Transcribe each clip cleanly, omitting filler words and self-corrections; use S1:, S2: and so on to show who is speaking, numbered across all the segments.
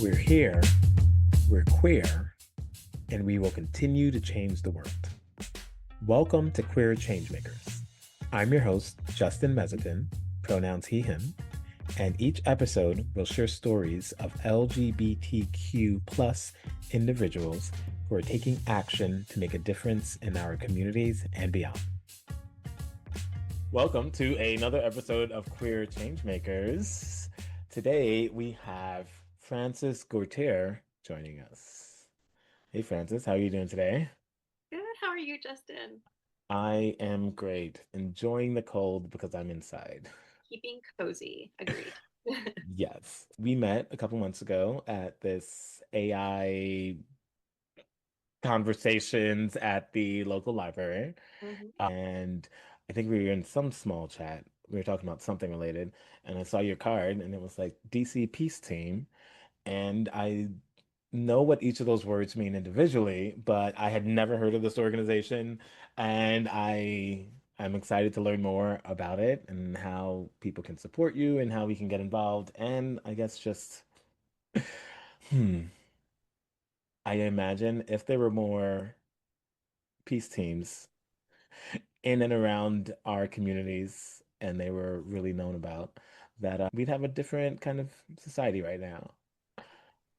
S1: We're here, we're queer, and we will continue to change the world. Welcome to Queer Changemakers. I'm your host, Justin Mezzapin, pronouns he, him, and each episode will share stories of LGBTQ plus individuals who are taking action to make a difference in our communities and beyond. Welcome to another episode of Queer Changemakers. Today we have Frances Gortaire joining us. Hey Frances, how are you doing today?
S2: Good. How are you, Justin?
S1: I am great. Enjoying the cold because I'm inside.
S2: Keeping cozy. Agreed.
S1: Yes. We met a couple months ago at this AI conversations at the local library.
S2: Mhm.
S1: And I think we were in some small chat. We were talking about something related, and I saw your card, and it was like DC Peace Team. And I know what each of those words mean individually, but I had never heard of this organization, and I'm excited to learn more about it and how people can support you and how we can get involved. And I guess just, hmm, I imagine if there were more peace teams in and around our communities and they were really known about, that we'd have a different kind of society right now.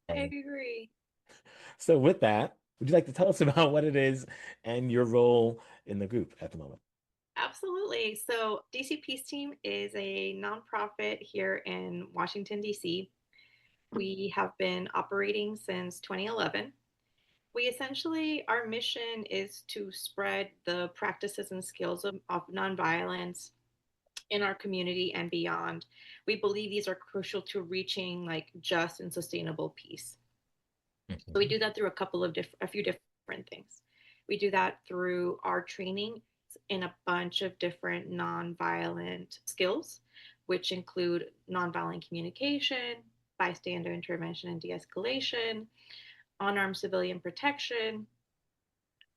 S2: I
S1: Um,
S2: agree.
S1: so with that, would you like to tell us about what it is and your role in the group at the moment?
S2: Absolutely. So, DC Peace Team is a nonprofit here in Washington, D.C. We have been operating since 2011. We essentially, our mission is to spread the practices and skills of nonviolence in our community and beyond. We believe these are crucial to reaching like just and sustainable peace. So we
S1: Mhm.
S2: do that through a few different things. We do that through our training in a bunch of different nonviolent skills, which include nonviolent communication, bystander intervention and de-escalation, unarmed civilian protection,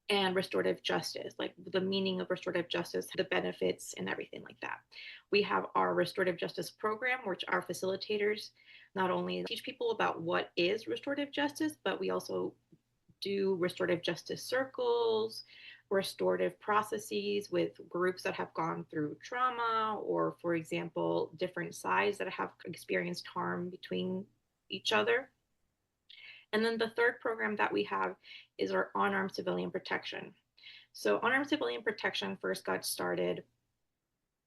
S2: and restorative justice, like the meaning of restorative justice, the benefits, and everything like that. We have our restorative justice program, which our facilitators not only teach people about what is restorative justice, but we also do restorative justice circles, restorative processes with groups that have gone through trauma, or, for example, different sides that have experienced harm between each other. And then the third program that we have is our unarmed civilian protection. So, unarmed civilian protection first got started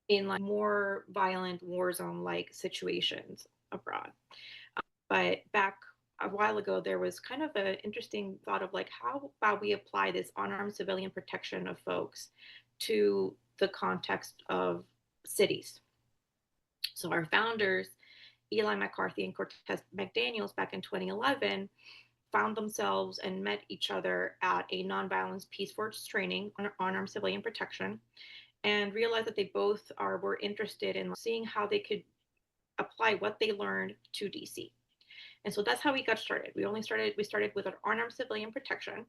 S2: in like more violent war zone like situations abroad. But back a while ago, there was kind of an interesting thought of like, how about we apply this unarmed civilian protection of folks to the context of cities? So our founders, Eli McCarthy and Cortez McDaniels, back in 2011, found themselves and met each other at a nonviolence peace force training on unarmed civilian protection, and realized that they both were interested in seeing how they could apply what they learned to DC. And so that's how we got started. We started with our unarmed civilian protection,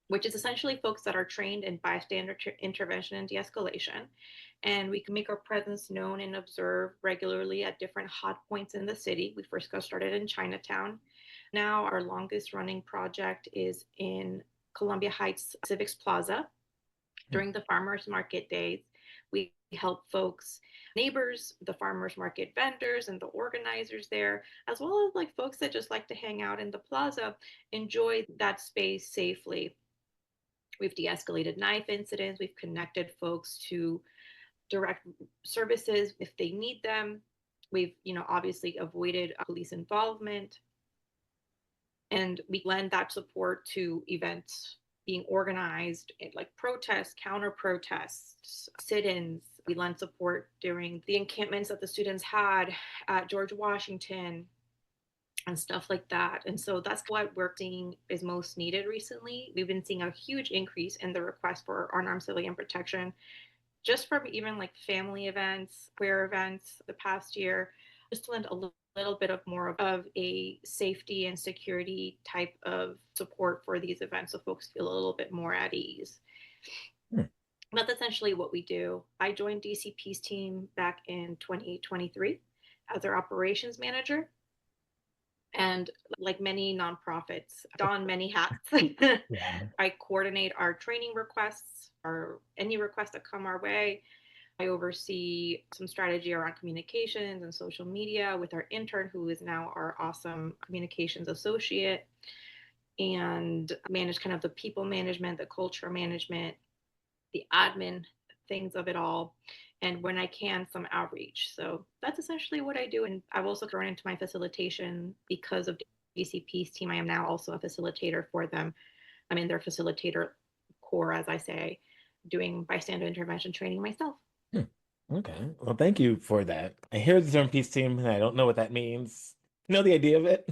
S2: which is essentially folks that are trained in bystander intervention and de-escalation. And we can make our presence known and observed regularly at different hot points in the city. We first got started in Chinatown. Now our longest running project is in Columbia Heights Civics Plaza during the farmers market days. We help folks, neighbors, the farmers market vendors, and the organizers there, as well as like folks that just like to hang out in the plaza, enjoy that space safely. We've de escalated knife incidents, we've connected folks to direct services if they need them. We've, obviously avoided police involvement, and we lend that support to events being organized like protests, counter protests, sit-ins. We lend support during the encampments that the students had at George Washington and stuff like that. And so that's what we're seeing is most needed recently. We've been seeing a huge increase in the request for unarmed civilian protection just from even like family events, queer events the past year, just to lend a little bit of more of a safety and security type of support for these events so folks feel a little bit more at ease.
S1: Hmm.
S2: That's essentially what we do. I joined DC Peace Team back in 2023 as their operations manager. And like many nonprofits, don many hats.
S1: Yeah.
S2: I coordinate our training requests or any requests that come our way. I oversee some strategy around communications and social media with our intern, who is now our awesome communications associate, and manage kind of the people management, the culture management, the admin things of it all. And when I can, some outreach. So that's essentially what I do. And I've also grown into my facilitation because of DCP's team. I am now also a facilitator for them. I'm in their facilitator core, as I say, doing bystander intervention training myself.
S1: Hmm. Okay. Well, thank you for that. I hear the term peace team, and I don't know what that means. Know the idea of it,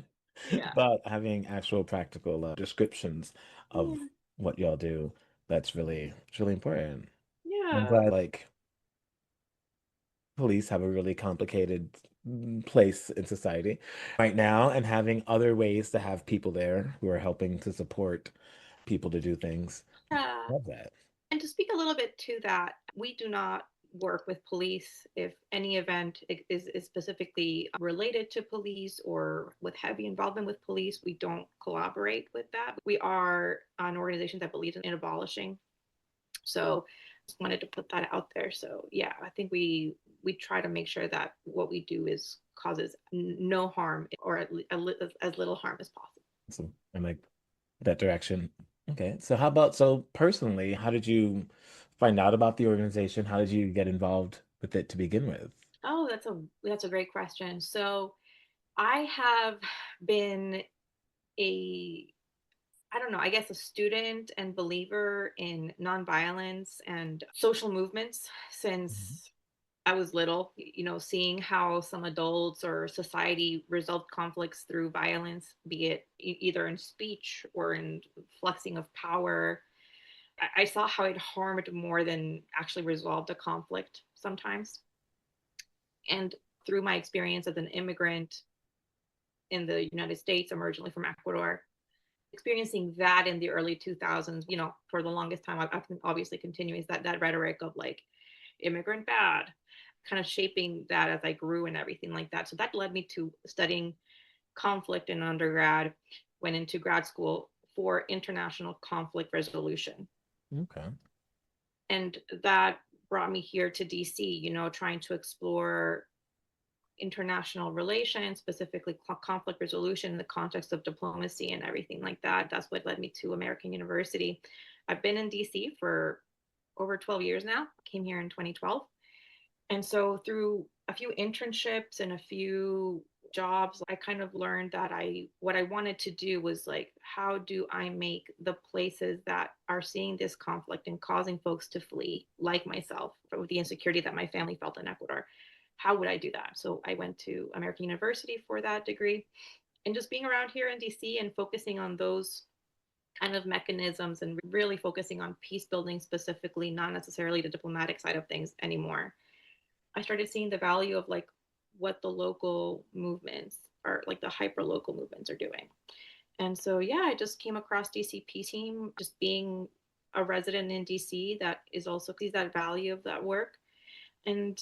S2: Yeah.
S1: but having actual practical descriptions of
S2: Yeah.
S1: what y'all do, it's really important. I'm
S2: Yeah.
S1: glad like police have a really complicated place in society right now, and having other ways to have people there who are helping to support people to do things.
S2: Yeah.
S1: Love that.
S2: And to speak a little bit to that, we do not work with police if any event is specifically related to police or with heavy involvement with police. We don't collaborate with that. We are an organization that believes in abolishing. So just wanted to put that out there. So yeah, I think we try to make sure that what we do is causes no harm or as little harm as possible.
S1: So I like that direction. Okay. So how about so personally, how did you find out about the organization? How did you get involved with it to begin with?
S2: Oh, that's a great question. So I have been a I don't know, I guess a student and believer in nonviolence and social movements
S1: Mhm.
S2: since I was little, seeing how some adults or society resolved conflicts through violence, be it either in speech or in flexing of power. I saw how it harmed more than actually resolved a conflict sometimes. And through my experience as an immigrant in the United States, I'm originally from Ecuador, experiencing that in the early 2000s, for the longest time, I've been obviously continuing that rhetoric of like immigrant bad, kind of shaping that as I grew and everything like that. So that led me to studying conflict in undergrad, went into grad school for international conflict resolution.
S1: Okay.
S2: And that brought me here to DC, trying to explore international relations, specifically conflict resolution in the context of diplomacy and everything like that. That's what led me to American University. I've been in DC for over 12 years now. Came here in 2012. And so through a few internships and a few jobs, I kind of learned that what I wanted to do was like, how do I make the places that are seeing this conflict and causing folks to flee, like myself, with the insecurity that my family felt in Ecuador? How would I do that? So I went to American University for that degree, and just being around here in DC and focusing on those kind of mechanisms and really focusing on peace building specifically, not necessarily the diplomatic side of things anymore. I started seeing the value of like what the local movements or like the hyper local movements are doing. And so, yeah, I just came across DCP team, just being a resident in DC that is also sees that value of that work. And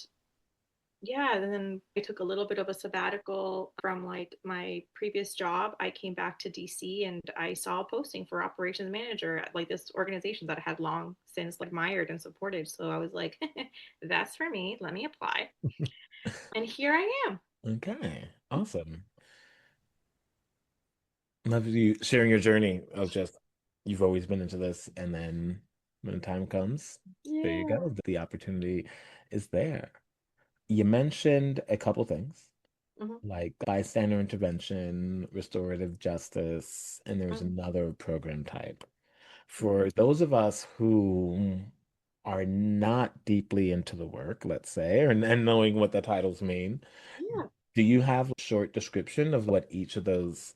S2: yeah, and then I took a little bit of a sabbatical from like my previous job. I came back to DC and I saw a posting for operations manager at like this organization that I had long since like admired and supported. So I was like, that's for me. Let me apply. And here I am.
S1: Okay. Awesome. Love you sharing your journey of just you've always been into this, and then when the time comes, there you
S2: Yeah.
S1: go. The opportunity is there. You mentioned a couple things
S2: Mm-hmm.
S1: like bystander intervention, restorative justice, and there was
S2: Mm-hmm.
S1: another program type.
S2: Mm-hmm.
S1: For those of us who are not deeply into the work, let's say, and knowing what the titles mean,
S2: Yeah.
S1: do you have a short description of what each of those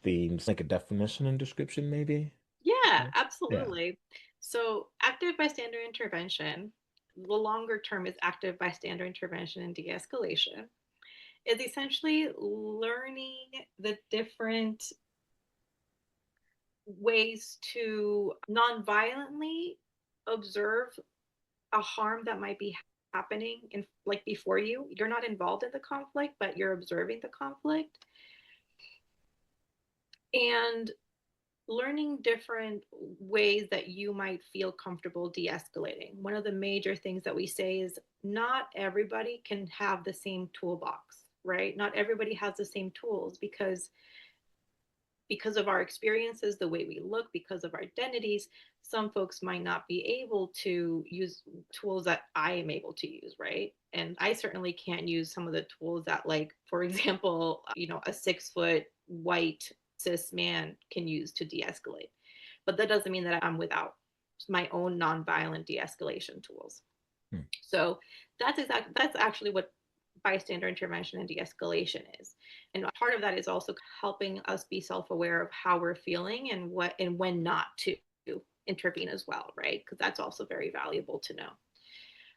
S1: themes, like a definition and description, maybe?
S2: Yeah,
S1: Yeah.
S2: absolutely. So, active bystander intervention, the longer term is active bystander intervention and de escalation, is essentially learning the different ways to non-violently observe a harm that might be happening in like before you're not involved in the conflict but you're observing the conflict, and learning different ways that you might feel comfortable de-escalating. One of the major things that we say is not everybody can have the same toolbox, right? Not everybody has the same tools because of our experiences, the way we look, because of our identities, some folks might not be able to use tools that I am able to use, right? And I certainly can't use some of the tools that, like, for example, a 6 foot white cis man can use to de escalate. But that doesn't mean that I'm without my own nonviolent de escalation tools.
S1: Hmm.
S2: So that's actually what bystander intervention and de-escalation is. And part of that is also helping us be self-aware of how we're feeling and what and when not to intervene as well, right? Because that's also very valuable to know.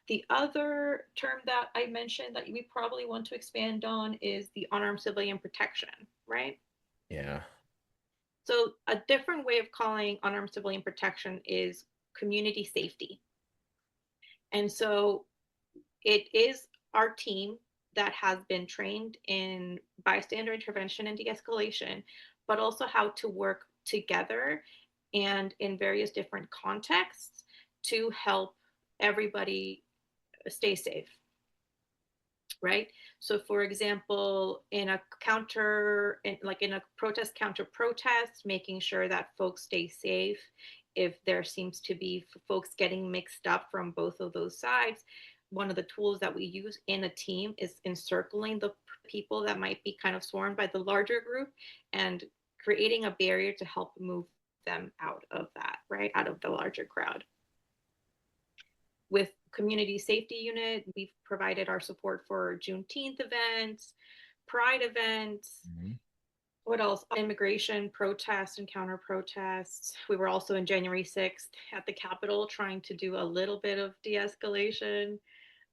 S2: The other term that I mentioned that we probably want to expand on is the unarmed civilian protection, right?
S1: Yeah.
S2: So a different way of calling unarmed civilian protection is community safety. And so it is our team that has been trained in bystander intervention and de-escalation, but also how to work together and in various different contexts to help everybody stay safe, right? So for example, in a like in a protest counter protest, making sure that folks stay safe. If there seems to be folks getting mixed up from both of those sides, one of the tools that we use in a team is encircling the people that might be kind of swarmed by the larger group and creating a barrier to help move them out of that, right? Out of the larger crowd. With Community Safety Unit, we've provided our support for Juneteenth events, Pride events.
S1: Mhm.
S2: What else? Immigration protests and counter protests. We were also in January 6th at the Capitol trying to do a little bit of de escalation.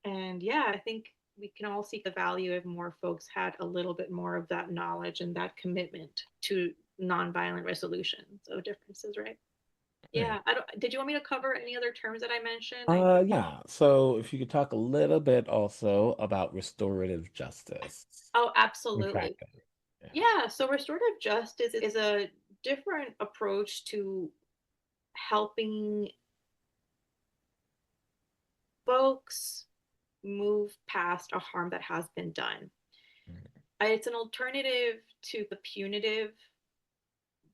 S2: And yeah, I think we can all see the value if more folks had a little bit more of that knowledge and that commitment to nonviolent resolutions of differences, right?
S1: Right.
S2: Yeah. Did you want me to cover any other terms that I mentioned?
S1: Yeah. So if you could talk a little bit also about restorative justice
S2: Oh,
S1: in
S2: absolutely.
S1: practice. Yeah.
S2: Yeah. So restorative justice is a different approach to helping folks move past a harm that has been done. It's an alternative to the punitive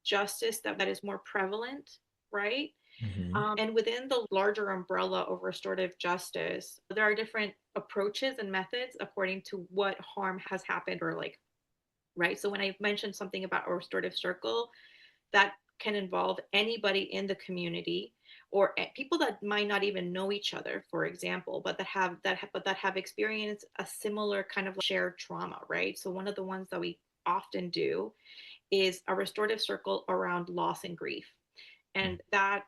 S2: justice that is more prevalent, right?
S1: Mm-hmm.
S2: And within the larger umbrella of restorative justice, there are different approaches and methods according to what harm has happened or like, right? So when I mentioned something about a restorative circle, that can involve anybody in the community or people that might not even know each other, for example, but that have experienced a similar kind of shared trauma, right? So one of the ones that we often do is a restorative circle around loss and grief. And that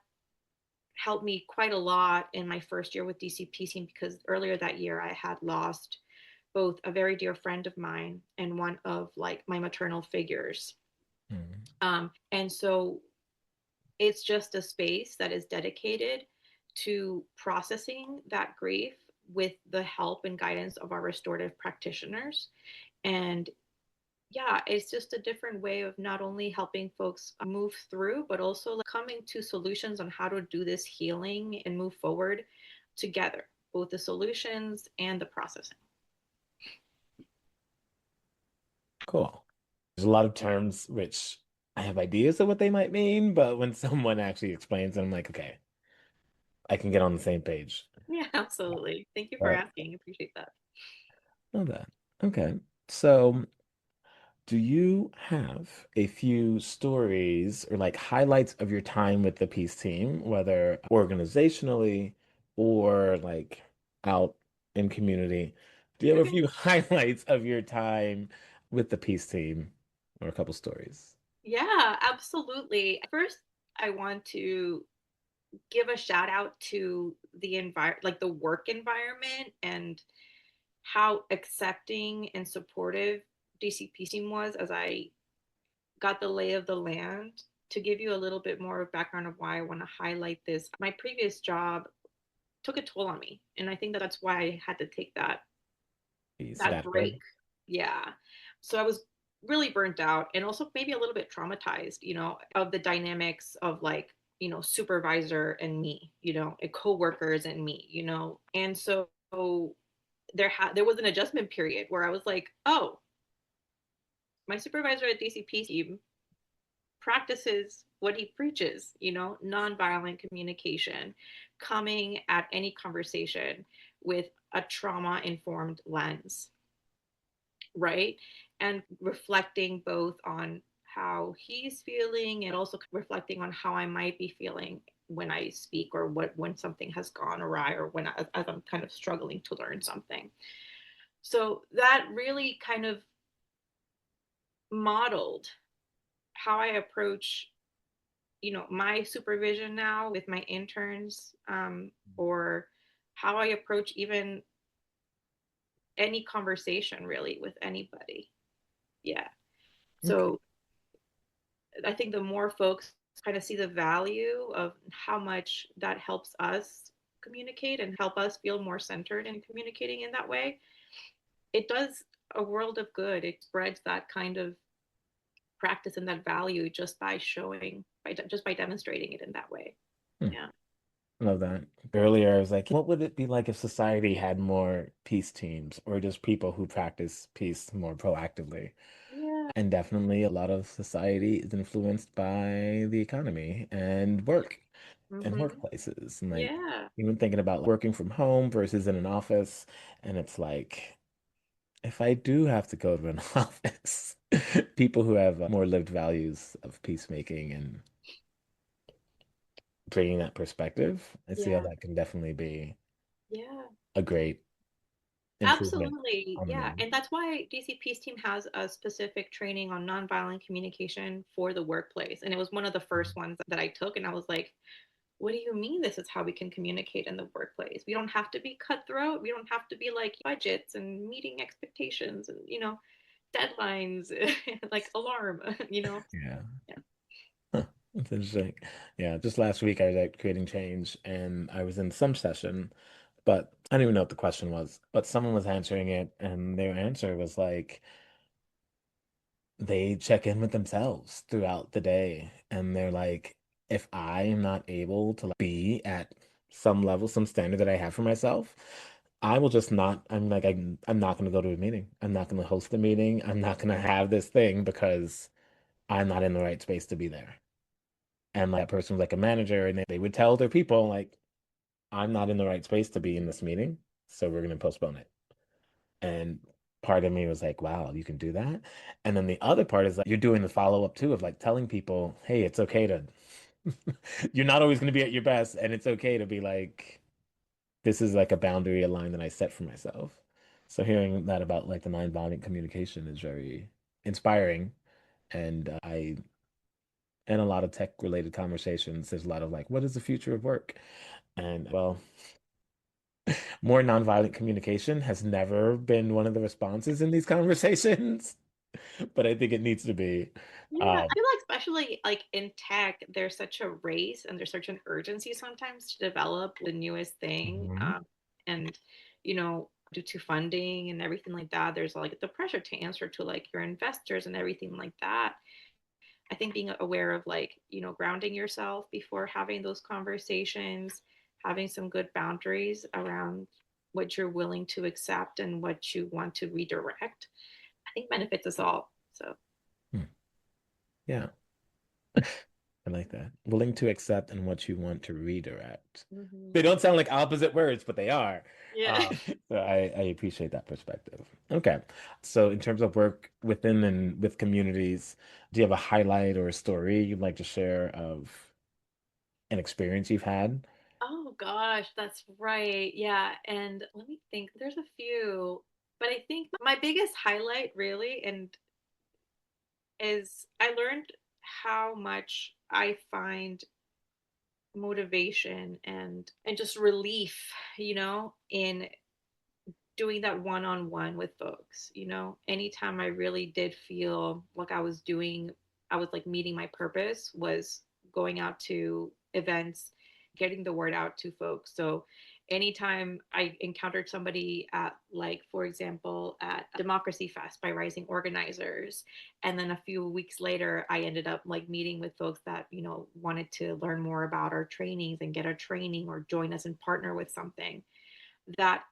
S2: helped me quite a lot in my first year with DCPC because earlier that year I had lost both a very dear friend of mine and one of like my maternal figures.
S1: Mm-hmm.
S2: And so it's just a space that is dedicated to processing that grief with the help and guidance of our restorative practitioners. And yeah, it's just a different way of not only helping folks move through, but also like coming to solutions on how to do this healing and move forward together, both the solutions and the processing.
S1: Cool. There's a lot of terms which I have ideas of what they might mean, but when someone actually explains it, I'm like, okay, I can get on the same page.
S2: Yeah, absolutely. Thank you for
S1: But
S2: asking. Appreciate that.
S1: not bad. Okay. So do you have a few stories or like highlights of your time with the peace team, whether organizationally or like out in community? Do you have a
S2: Okay.
S1: few highlights of your time with the peace team or a couple stories?
S2: Yeah, absolutely. First, I want to give a shout out to the like the work environment and how accepting and supportive DCP team was as I got the lay of the land. To give you a little bit more of background of why I want to highlight this, my previous job took a toll on me, and I think that that's why I had to take that
S1: Peace,
S2: that break.
S1: Saturday.
S2: Yeah. So I was really burnt out and also maybe a little bit traumatized, of the dynamics of like, supervisor and me, and coworkers and me, And so there was an adjustment period where I was like, oh, my supervisor at DCP team practices what he preaches, nonviolent communication, coming at any conversation with a trauma informed lens, right? And reflecting both on how he's feeling and also reflecting on how I might be feeling when I speak or when something has gone awry or as I'm kind of struggling to learn something. So that really kind of modeled how I approach, my supervision now with my interns, or how I approach even any conversation really with anybody. Yeah.
S1: Okay.
S2: So I think the more folks kind of see the value of how much that helps us communicate and help us feel more centered in communicating in that way, it does a world of good. It spreads that kind of practice and that value just by just by demonstrating it in that way.
S1: Hmm.
S2: Yeah.
S1: Love that. Earlier, I was like, what would it be like if society had more peace teams or just people who practice peace more proactively?
S2: Yeah.
S1: And definitely a lot of society is influenced by the economy and work and
S2: Mm-hmm.
S1: workplaces. And like,
S2: Yeah.
S1: even thinking about like, working from home versus in an office. And it's like, if I do have to go to an office, people who have more lived values of peacemaking and bringing that perspective, I see how
S2: Yeah.
S1: that can definitely be
S2: Yeah.
S1: a great improvement
S2: Absolutely.
S1: on the
S2: Yeah.
S1: norm.
S2: And that's why DC Peace Team has a specific training on nonviolent communication for the workplace. And it was one of the first ones that I took. And I was like, what do you mean this is how we can communicate in the workplace? We don't have to be cutthroat. We don't have to be like budgets and meeting expectations and, deadlines, like alarm,
S1: Yeah.
S2: Yeah.
S1: Huh. That's interesting. Yeah, just last week I was at Creating Change and I was in some session, but I don't even know what the question was. But someone was answering it, and their answer was like they check in with themselves throughout the day. And they're like, if I am not able to like, be at some level, some standard that I have for myself, I will just not, I'm like, I'm not going to go to a meeting. I'm not going to host the meeting. I'm not going to have this thing because I'm not in the right space to be there. And like, that person was like a manager, and they would tell their people, like, I'm not in the right space to be in this meeting, so we're going to postpone it. And part of me was like, wow, you can do that. And then the other part is like, you're doing the follow up too of like telling people, hey, it's okay to, you're not always going to be at your best. And it's okay to be like, this is like a boundary, a line that I set for myself. So hearing that about like the nonviolent communication is very inspiring. And in a lot of tech related conversations, there's a lot of like, what is the future of work? And well, more nonviolent communication has never been one of the responses in these conversations, but I think it needs to be.
S2: Yeah, I
S1: Um,
S2: feel like especially like in tech, there's such a race and there's such an urgency sometimes to develop the newest thing.
S1: mhm.
S2: And due to funding and everything like that, there's like the pressure to answer to like your investors and everything like that. I think being aware of like, grounding yourself before having those conversations, having some good boundaries around what you're willing to accept and what you want to redirect, I think benefits us all. So,
S1: Hmm. Yeah, I like that. Willing to accept and what you want to redirect.
S2: mhm.
S1: They don't sound like opposite words, but they are.
S2: Yeah.
S1: So I appreciate that perspective. Okay. So in terms of work within and with communities, do you have a highlight or a story you'd like to share of an experience you've had?
S2: Oh gosh, that's right. Yeah. And let me think. There's a few, but I think my biggest highlight really and is I learned how much I find motivation and just relief, in doing that one-on-one with folks, anytime I really did feel like I was like meeting my purpose was going out to events, getting the word out to folks. So anytime I encountered somebody at, like, for example, at Democracy Fest by Rising Organizers, and then a few weeks later, I ended up like meeting with folks that, wanted to learn more about our trainings and get a training or join us and partner with something. That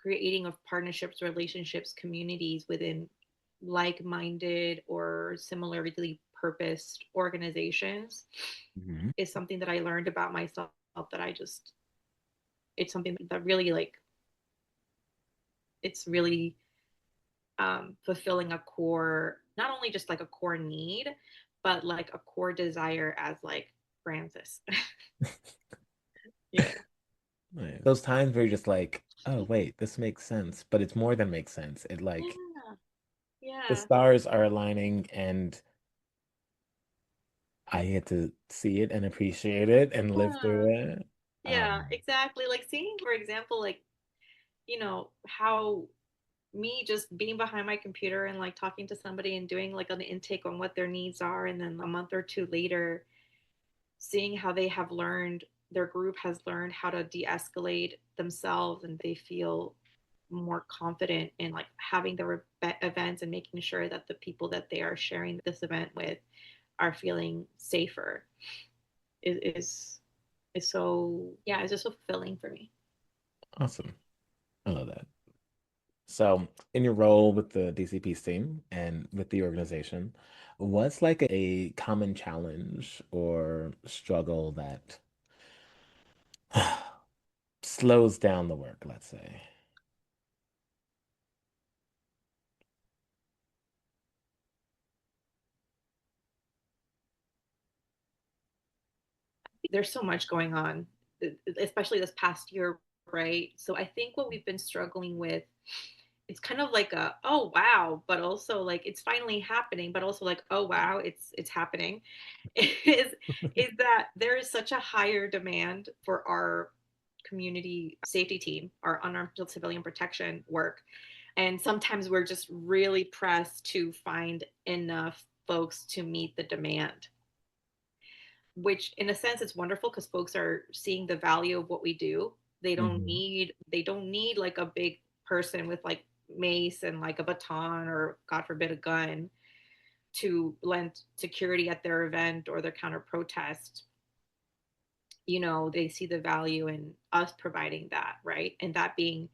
S2: creating of partnerships, relationships, communities within like-minded or similarly purposed organizations
S1: Mhm.
S2: is something that I learned about myself, that it's something that really, like, it's really fulfilling a core, not only just like a core need, but like a core desire as like Francis. Yeah.
S1: Right. Those times where you're just like, oh, wait, this makes sense, but it's more than makes sense. It like
S2: Yeah.
S1: the
S2: Yeah.
S1: stars are aligning and I get to see it and appreciate it and live
S2: Yeah.
S1: through it.
S2: Yeah, exactly. Like seeing, for example, like, how me just being behind my computer and like talking to somebody and doing like an intake on what their needs are, and then a month or two later seeing how they have learned, their group has learned how to de-escalate themselves, and they feel more confident in like having their events and making sure that the people that they are sharing this event with are feeling safer, is so, yeah, it's just so fulfilling for me.
S1: Awesome. I love that. So, in your role with the DCP team and with the organization, what's like a common challenge or struggle that slows down the work, let's say?
S2: There's so much going on, especially this past year, right? So I think what we've been struggling with, it's kind of like a, oh wow, but also like it's finally happening, but also like, oh wow, it's happening. is is that there is such a higher demand for our community safety team, our unarmed civilian protection work, and sometimes we're just really pressed to find enough folks to meet the demand, which in a sense it's wonderful because folks are seeing the value of what we do.
S1: Hmm.
S2: They don't need like a big person with like mace and like a baton or god forbid a gun to lend security at their event or their counter protest. They see the value in us providing that, right? And that being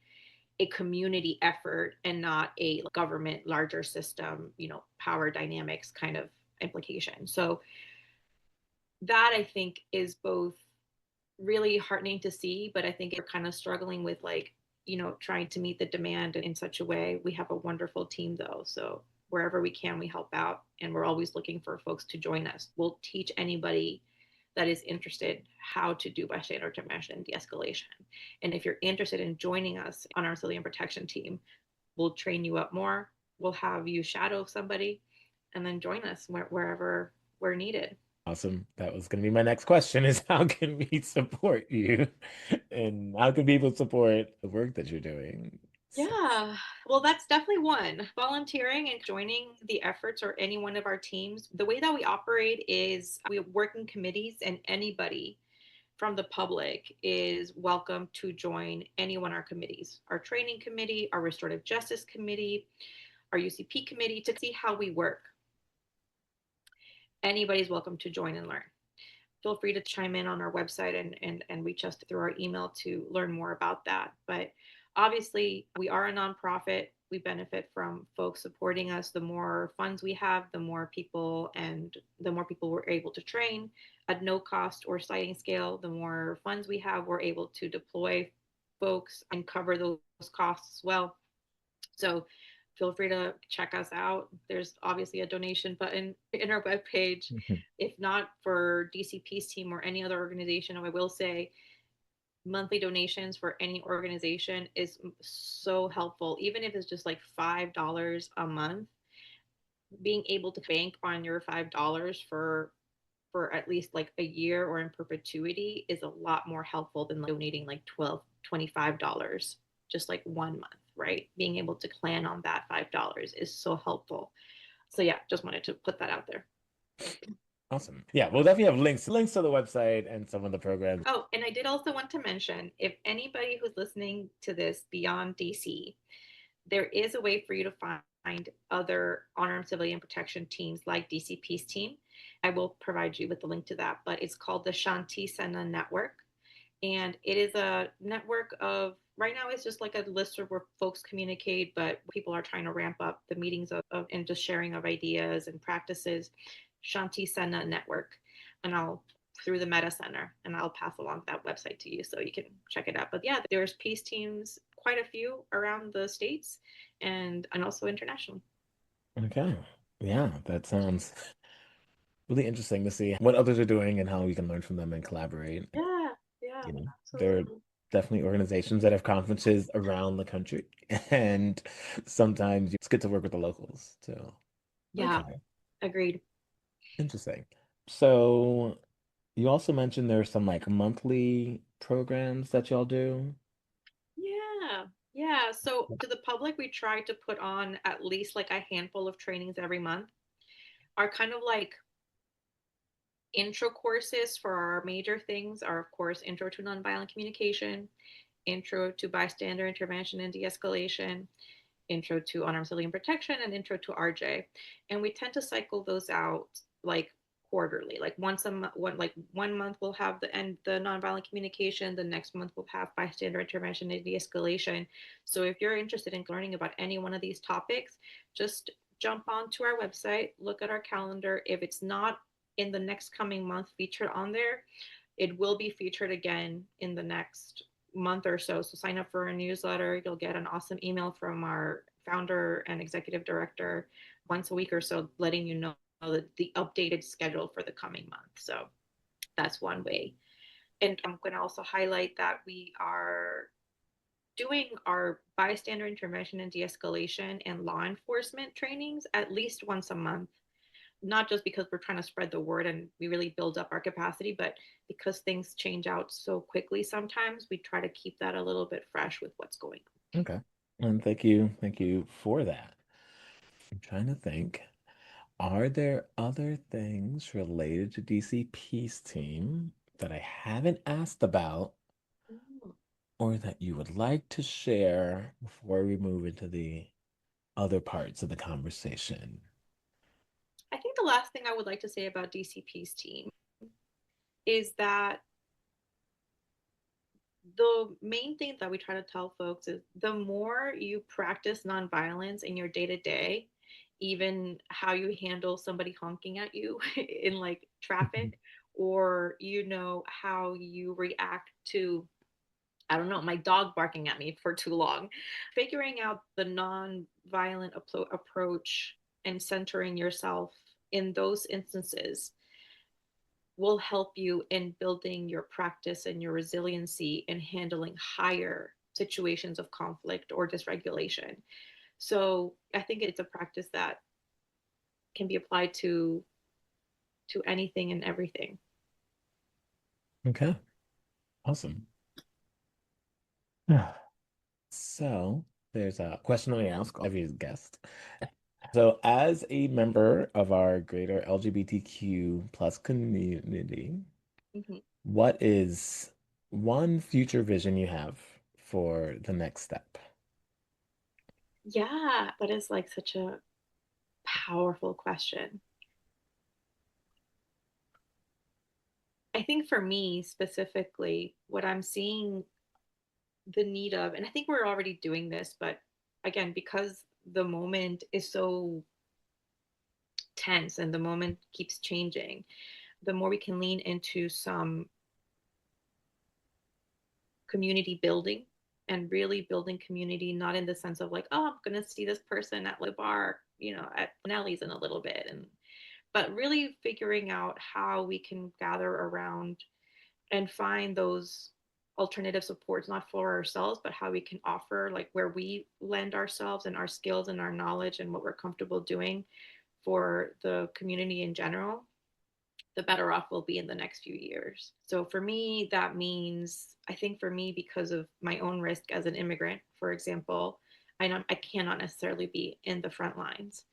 S2: a community effort and not a government larger system, power dynamics kind of implication. So that I think is both really heartening to see, but I think we're kind of struggling with like, trying to meet the demand in such a way. We have a wonderful team though. So wherever we can, we help out, and we're always looking for folks to join us. We'll teach anybody that is interested how to do bystander intervention and de-escalation. And if you're interested in joining us on our civilian protection team, we'll train you up more. We'll have you shadow somebody and then join us wherever we're needed.
S1: Awesome. That was going to be my next question is how can we support you and how can people support the work that you're doing? So,
S2: Yeah, well, that's definitely one. Volunteering and joining the efforts or any one of our teams. The way that we operate is we work in committees, and anybody from the public is welcome to join any one of our committees, our training committee, our restorative justice committee, our UCP committee, to see how we work. Anybody's welcome to join and learn. Feel free to chime in on our website and reach us through our email to learn more about that. But obviously, we are a nonprofit. We benefit from folks supporting us. The more funds we have, the more people we're able to train at no cost or sliding scale. The more funds we have, we're able to deploy folks and cover those costs as well. So feel free to check us out. There's obviously a donation button in our webpage.
S1: mhm.
S2: If not for DCP's team or any other organization, I will say monthly donations for any organization is so helpful. Even if it's just like $5 a month, being able to bank on your $5 for at least like a year or in perpetuity is a lot more helpful than donating like 12, $25 just like 1 month, right? Being able to plan on that $5 is so helpful. So yeah, just wanted to put that out there.
S1: Awesome. Yeah, we'll definitely have links to the website and some of the programs.
S2: Oh, and I did also want to mention if anybody who's listening to this beyond DC, there is a way for you to find other unarmed civilian protection teams like DC Peace Team. I will provide you with the link to that, but it's called the Shanti Sena Network. And it is a network of, right now it's just like a list where folks communicate, but people are trying to ramp up the meetings and just sharing of ideas and practices. Shanti Sena Network. And I'll through the Meta Center, and I'll pass along that website to you so you can check it out. But yeah, there's peace teams, quite a few around the states and also internationally.
S1: Okay. Yeah, that sounds really interesting to see what others are doing and how we can learn from them and collaborate.
S2: Yeah, yeah,
S1: You know, there are
S2: absolutely.
S1: definitely organizations that have conferences around the country, and sometimes it's good to work with the locals too.
S2: Yeah,
S1: Okay,
S2: agreed.
S1: interesting. So you also mentioned there's some like monthly programs that y'all do.
S2: Yeah, yeah. So to the public, we try to put on at least like a handful of trainings every month. Our kind of like intro courses for our major things are, of course, Intro to Nonviolent Communication, Intro to Bystander Intervention and De-escalation, Intro to Unarmed Civilian Protection, and Intro to RJ. And we tend to cycle those out like quarterly. Like once a month, like 1 month we'll have the nonviolent communication. The next month we'll have bystander intervention and de-escalation. So if you're interested in learning about any one of these topics, just jump onto our website, look at our calendar. If it's not in the next coming month featured on there, it will be featured again in the next month or so. So sign up for a newsletter. You'll get an awesome email from our founder and executive director once a week or so, letting you know the updated schedule for the coming month. So that's one way. And I'm going to also highlight that we are doing our bystander intervention and de-escalation and law enforcement trainings at least once a month, not just because we're trying to spread the word and we really build up our capacity, but because things change out so quickly sometimes, we try to keep that a little bit fresh with what's going on.
S1: Okay. And thank you for that. I'm trying to think. Are there other things related to DC Peace Team that I haven't asked about
S2: Mm.
S1: or that you would like to share before we move into the other parts of the conversation?
S2: I think the last thing I would like to say about DCP's team is that the main thing that we try to tell folks is the more you practice nonviolence in your day to day, even how you handle somebody honking at you in like traffic, or how you react to, I don't know, my dog barking at me for too long, figuring out the non-violent approach and centering yourself in those instances will help you in building your practice and your resiliency in handling higher situations of conflict or dysregulation. So I think it's a practice that can be applied to anything and everything.
S1: Okay, awesome. So there's a question I ask every guest. So, as a member of our greater LGBTQ plus community,
S2: Mhm.
S1: what is one future vision you have for the next step?
S2: Yeah, that is like such a powerful question. I think for me specifically, what I'm seeing the need of, and I think we're already doing this, but again, because the moment is so tense and the moment keeps changing, the more we can lean into some community building and really building community, not in the sense of like, oh, I'm going to see this person at the bar, at Nelly's in a little bit. But really figuring out how we can gather around and find those alternative supports, not for ourselves, but how we can offer, like where we lend ourselves and our skills and our knowledge and what we're comfortable doing for the community in general, the better off we'll be in the next few years. So for me, that means, I think for me, because of my own risk as an immigrant, for example, I cannot necessarily be in the front lines,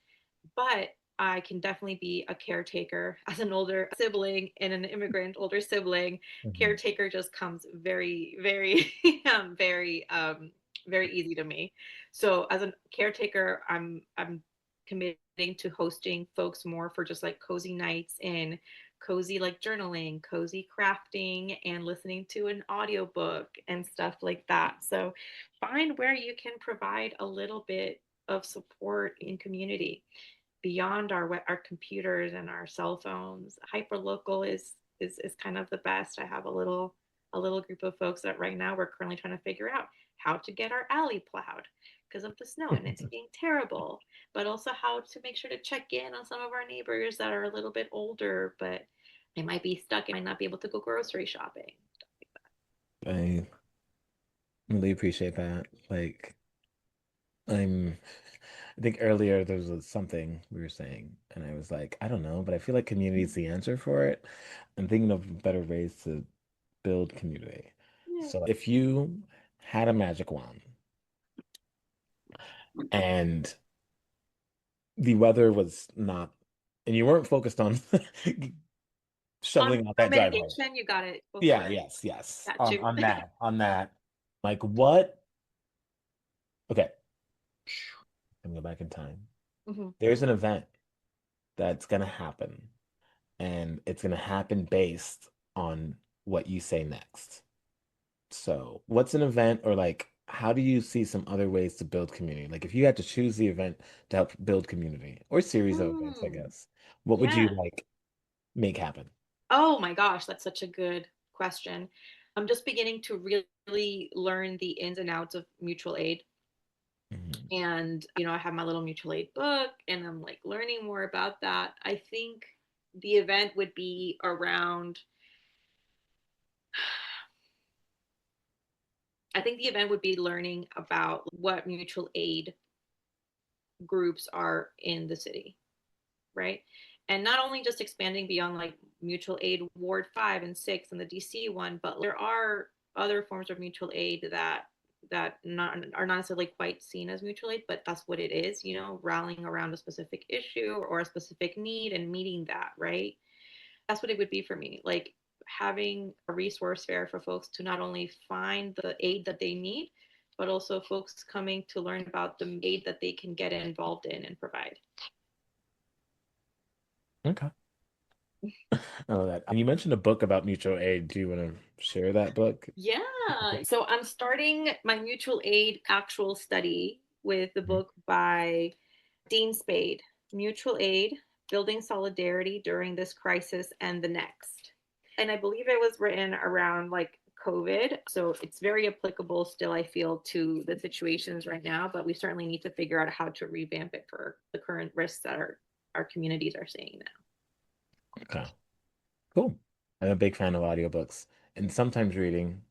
S2: but I can definitely be a caretaker as an older sibling and an immigrant older sibling.
S1: Mhm.
S2: Caretaker just comes very, very, very, very easy to me. So as a caretaker, I'm committing to hosting folks more for just like cozy nights and cozy like journaling, cozy crafting, and listening to an audiobook and stuff like that. So find where you can provide a little bit of support in community beyond our computers and our cell phones. Hyperlocal is kind of the best. I have a little group of folks that right now we're currently trying to figure out how to get our alley plowed because of the snow and it's being terrible, but also how to make sure to check in on some of our neighbors that are a little bit older, but they might be stuck and might not be able to go grocery shopping.
S1: I really appreciate that. Like, I'm, I think earlier there was something we were saying, and I was like, I don't know, but I feel like community is the answer for it. I'm thinking of better ways to build community.
S2: Yeah.
S1: So if you had a magic wand and the weather was not, and you weren't focused on
S2: On
S1: shoveling out
S2: no
S1: that driveway.
S2: medication, you got it. Go for
S1: Yeah,
S2: it.
S1: yes, yes.
S2: Got you.
S1: On that. Like what? Okay, I'm gonna go back in time.
S2: Hmm.
S1: There's an event that's gonna happen, and it's gonna happen based on what you say next. So, what's an event, or like how do you see some other ways to build community? Like if you had to choose the event to help build community or series of events, I
S2: Mm,
S1: guess, what would you
S2: yeah.
S1: like make happen?
S2: Oh my gosh, that's such a good question. I'm just beginning to really learn the ins and outs of mutual aid.
S1: Mhm.
S2: And, I have my little mutual aid book and I'm like learning more about that. I think the event would be around, I think the event would be learning about what mutual aid groups are in the city, right? And not only just expanding beyond like mutual aid Ward 5 and 6 and the DC one, but there are other forms of mutual aid that not are not necessarily quite seen as mutual aid, but that's what it is, rallying around a specific issue or a specific need and meeting that, right? That's what it would be for me. Like having a resource fair for folks to not only find the aid that they need, but also folks coming to learn about the aid that they can get involved in and provide.
S1: Okay. Oh, that. And you mentioned a book about mutual aid. Do you want to share that book?
S2: Yeah. So I'm starting my mutual aid actual study with the
S1: Mhm.
S2: book by Dean Spade, Mutual Aid, Building Solidarity During This Crisis and the Next. And I believe it was written around like COVID. So it's very applicable still, I feel, to the situations right now, but we certainly need to figure out how to revamp it for the current risks that our communities are seeing now.
S1: Okay. Cool. I'm a big fan of audiobooks and sometimes reading,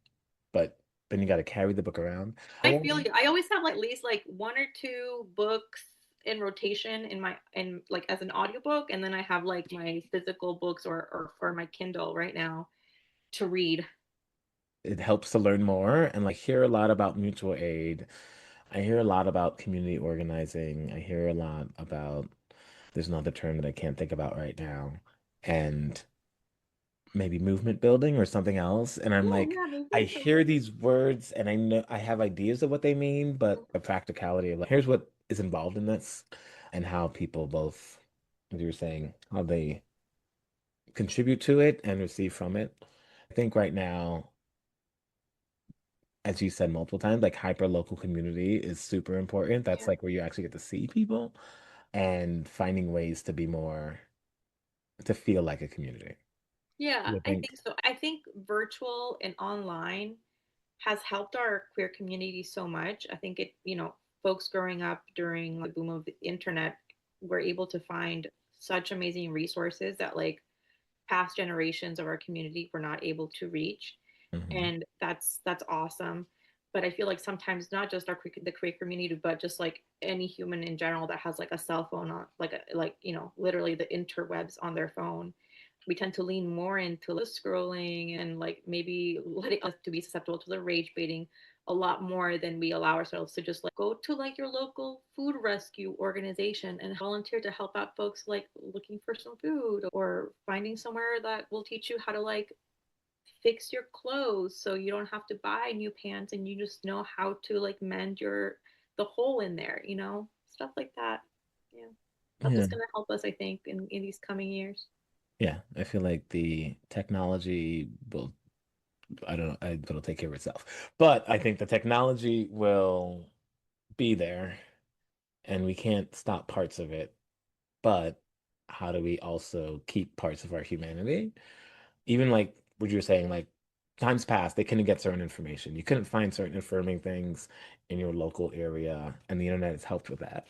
S1: but then you got to carry the book around. How
S2: I
S1: long?
S2: feel you. I always have like at least like one or two books in rotation in like as an audiobook, and then I have like my physical books or my Kindle right now to read.
S1: It helps to learn more and like hear a lot about mutual aid. I hear a lot about community organizing. I hear a lot about, there's another term that I can't think about right now, and maybe movement building or something else. And I'm
S2: Oh
S1: like,
S2: yeah,
S1: I
S2: movement
S1: hear
S2: building.
S1: these words and I know I have ideas of what they mean, but the practicality of like, here's what is involved in this and how people both, as you were saying, how they contribute to it and receive from it. I think right now, as you said multiple times, like hyper local community is super important. That's
S2: Yeah.
S1: like where you actually get to see people and finding ways to be more, to feel like a community.
S2: Yeah,
S1: I
S2: I
S1: think,
S2: think so. I think virtual and online has helped our queer community so much. I think folks growing up during the boom of the internet were able to find such amazing resources that like past generations of our community were not able to reach,
S1: mhm,
S2: and that's awesome. But I feel like sometimes not just the queer community, but just like any human in general that has like a cell phone on, like literally the interwebs on their phone, we tend to lean more into the scrolling and like maybe letting us to be susceptible to the rage baiting a lot more than we allow ourselves to just like go to like your local food rescue organization and volunteer to help out folks like looking for some food or finding somewhere that will teach you how to like fix your clothes so you don't have to buy new pants and you just know how to like mend your the hole in there, you know, stuff like that. Yeah, that's
S1: Yeah.
S2: just going to help us, I think, in these coming years.
S1: Yeah. I feel like the technology will, I don't know, it'll take care of itself. But I think the technology will be there and we can't stop parts of it. But how do we also keep parts of our humanity? Even like what you were saying, like times past, they couldn't get certain information. You couldn't find certain affirming things in your local area, and the internet has helped with that.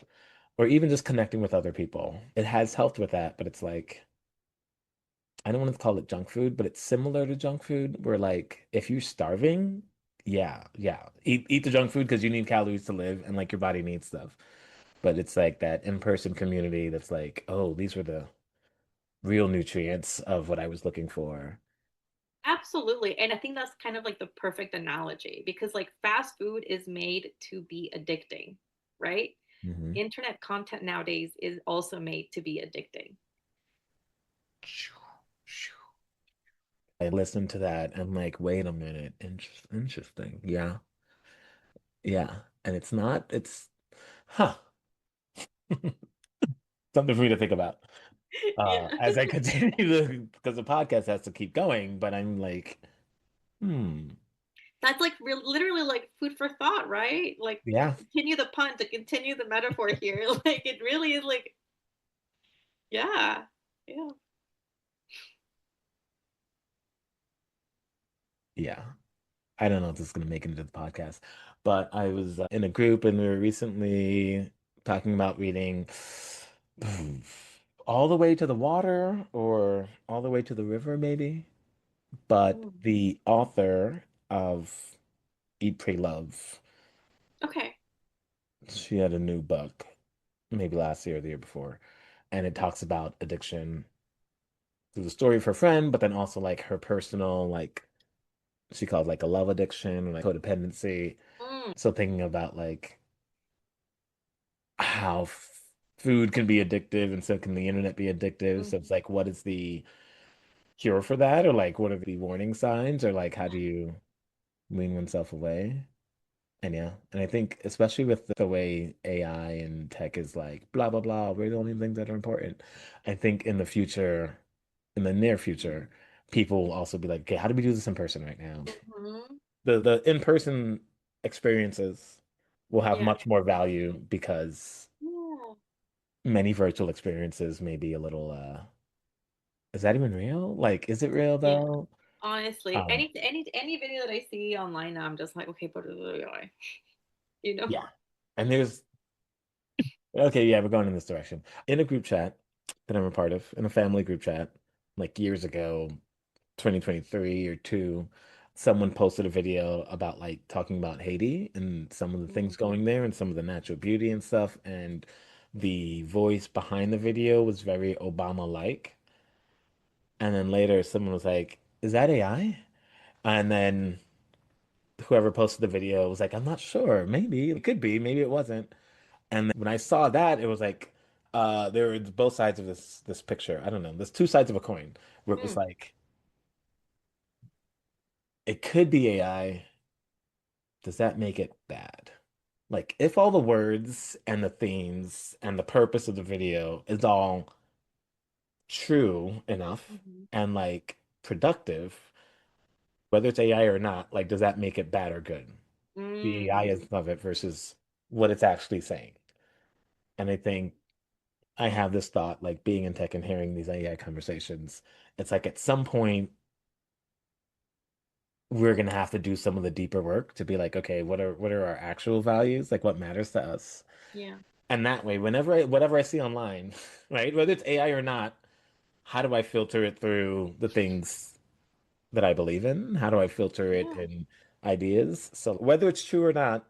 S1: Or even just connecting with other people. It has helped with that, but it's like, I don't want to call it junk food, but it's similar to junk food, where like if you're starving, yeah, eat the junk food because you need calories to live and like your body needs stuff. But it's like that in-person community that's like, oh, these were the real nutrients of what I was looking for.
S2: Absolutely. And I think that's kind of like the perfect analogy because like fast food is made to be addicting, right?
S1: Hmm.
S2: Internet content nowadays is also made to be addicting.
S1: I listened to that and I'm like, wait a minute, interesting. Yeah, yeah. And it's not, it's, huh, something for me to think about.
S2: Yeah.
S1: As I continue to, because the podcast has to keep going, but I'm like, hmm,
S2: That's like literally like food for thought, right? Like to
S1: yeah,
S2: continue the pun, to continue the metaphor here. Like it really is like, yeah. Yeah.
S1: yeah. I don't know if this is going to make it into the podcast, but I was in a group and we were recently talking about reading All the Way to the Water or All the Way to the River, maybe. But
S2: Mm.
S1: the author of Eat, Pray, Love,
S2: Okay.
S1: she had a new book, maybe last year or the year before, and it talks about addiction through the story of her friend, but then also like her personal, like she calls like a love addiction, like codependency.
S2: Mm.
S1: So thinking about like how food can be addictive and so can the internet be addictive. So it's
S2: Mhm.
S1: like, what is the cure for that? Or like, what are the warning signs? Or like, how do you wean oneself away? And yeah, and I think especially with the way AI and tech is like blah blah blah, we're the only things that are important. I think in the future, in the near future, people will also be like, okay, how do we do this in person right now?
S2: Mhm.
S1: The in-person experiences will have
S2: Yeah.
S1: much more value because
S2: Yeah.
S1: many virtual experiences may be a little is that even real? Like, is it real
S2: Yeah.
S1: though?
S2: Honestly,
S1: Um,
S2: any video that I see online now, I'm just like, okay, but you know.
S1: yeah. And there's okay, yeah, we're going in this direction. In a group chat that I'm a part of, in a family group chat, like years ago, 2023 or two, someone posted a video about like talking about Haiti and some of the things
S2: Mm.
S1: going there and some of the natural beauty and stuff. And the voice behind the video was very Obama-like. And then later someone was like, is that AI? And then whoever posted the video was like, I'm not sure. Maybe it could be, maybe it wasn't. And then when I saw that, it was like there were both sides of this picture. I don't know. There's two sides of a coin where it was
S2: Mm.
S1: like it could be AI. Does that make it bad? Like if all the words and the themes and the purpose of the video is all true enough
S2: Mhm.
S1: and like productive, whether it's AI or not, like does that make it bad or good? The AI
S2: Mm.
S1: is of it versus what it's actually saying. And I think I have this thought, like being in tech and hearing these AI conversations, it's like at some point we're gonna have to do some of the deeper work to be like, okay, what are our actual values? Like what matters to us?
S2: Yeah.
S1: And that way, whatever I see online, right, whether it's AI or not, how do I filter it through the things that I believe in? How do I filter it
S2: Yeah.
S1: in ideas? So whether it's true or not,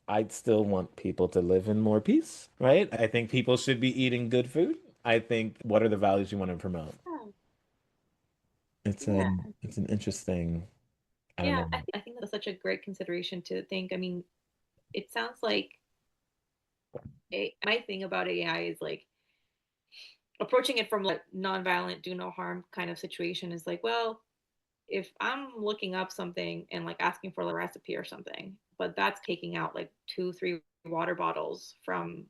S1: I'd still want people to live in more peace, right? I think people should be eating good food. I think what are the values you want to promote?
S2: Yeah.
S1: It's
S2: Yeah.
S1: an interesting, I don't
S2: Yeah,
S1: know.
S2: that's such a great consideration to think. I mean, it sounds like my thing about AI is like approaching it from like non-violent, do no harm kind of situation is like, well, if I'm looking up something and like asking for a recipe or something, but that's taking out like 2, 3 water bottles from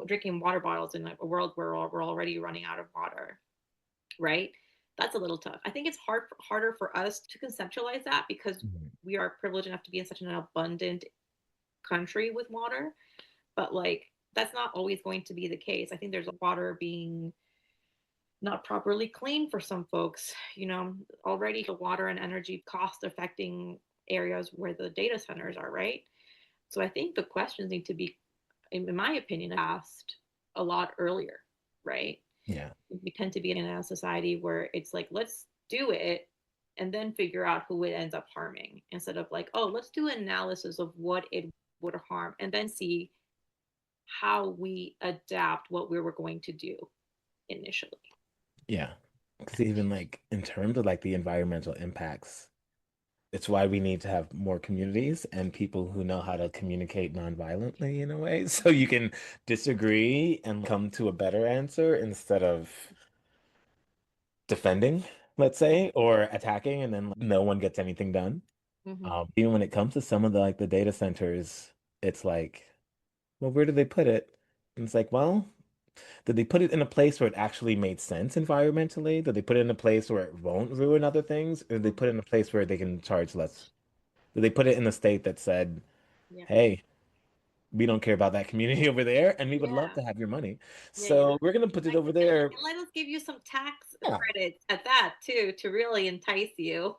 S2: drinking water bottles in a world where we're already running out of water, right? That's a little tough. I think it's harder for us to conceptualize that because
S1: Mhm.
S2: we are privileged enough to be in such an abundant country with water, but like that's not always going to be the case. I think there's water being not properly cleaned for some folks, already the water and energy cost affecting areas where the data centers are, right? So I think the questions need to be, in my opinion, asked a lot earlier, right?
S1: Yeah.
S2: We tend to be in a society where it's like, let's do it and then figure out who it ends up harming instead of like, oh, let's do an analysis of what it would harm and then see how we adapt what we were going to do initially.
S1: Yeah. Because even like in terms of like the environmental impacts, it's why we need to have more communities and people who know how to communicate nonviolently in a way. So you can disagree and come to a better answer instead of defending, let's
S2: Yeah.
S1: say, or attacking, and then like, no one gets anything done.
S2: Mm-hmm.
S1: Even when it comes to some of the like the data centers, it's like, well, where do they put it? And it's like, well, did they put it in a place where it actually made sense environmentally? Did they put it in a place where it won't ruin other things? Or did they put it
S2: Mm-hmm.
S1: in a place where they can charge less? Did they put it in a state that said,
S2: Yeah.
S1: hey, we don't care about that community over there, and we would love
S2: Yeah.
S1: to have your money.
S2: Yeah. Yeah.
S1: So we're gonna put it
S2: Like,
S1: over
S2: and
S1: there.
S2: let us give you some tax
S1: Yeah.
S2: credits at that too to really entice you.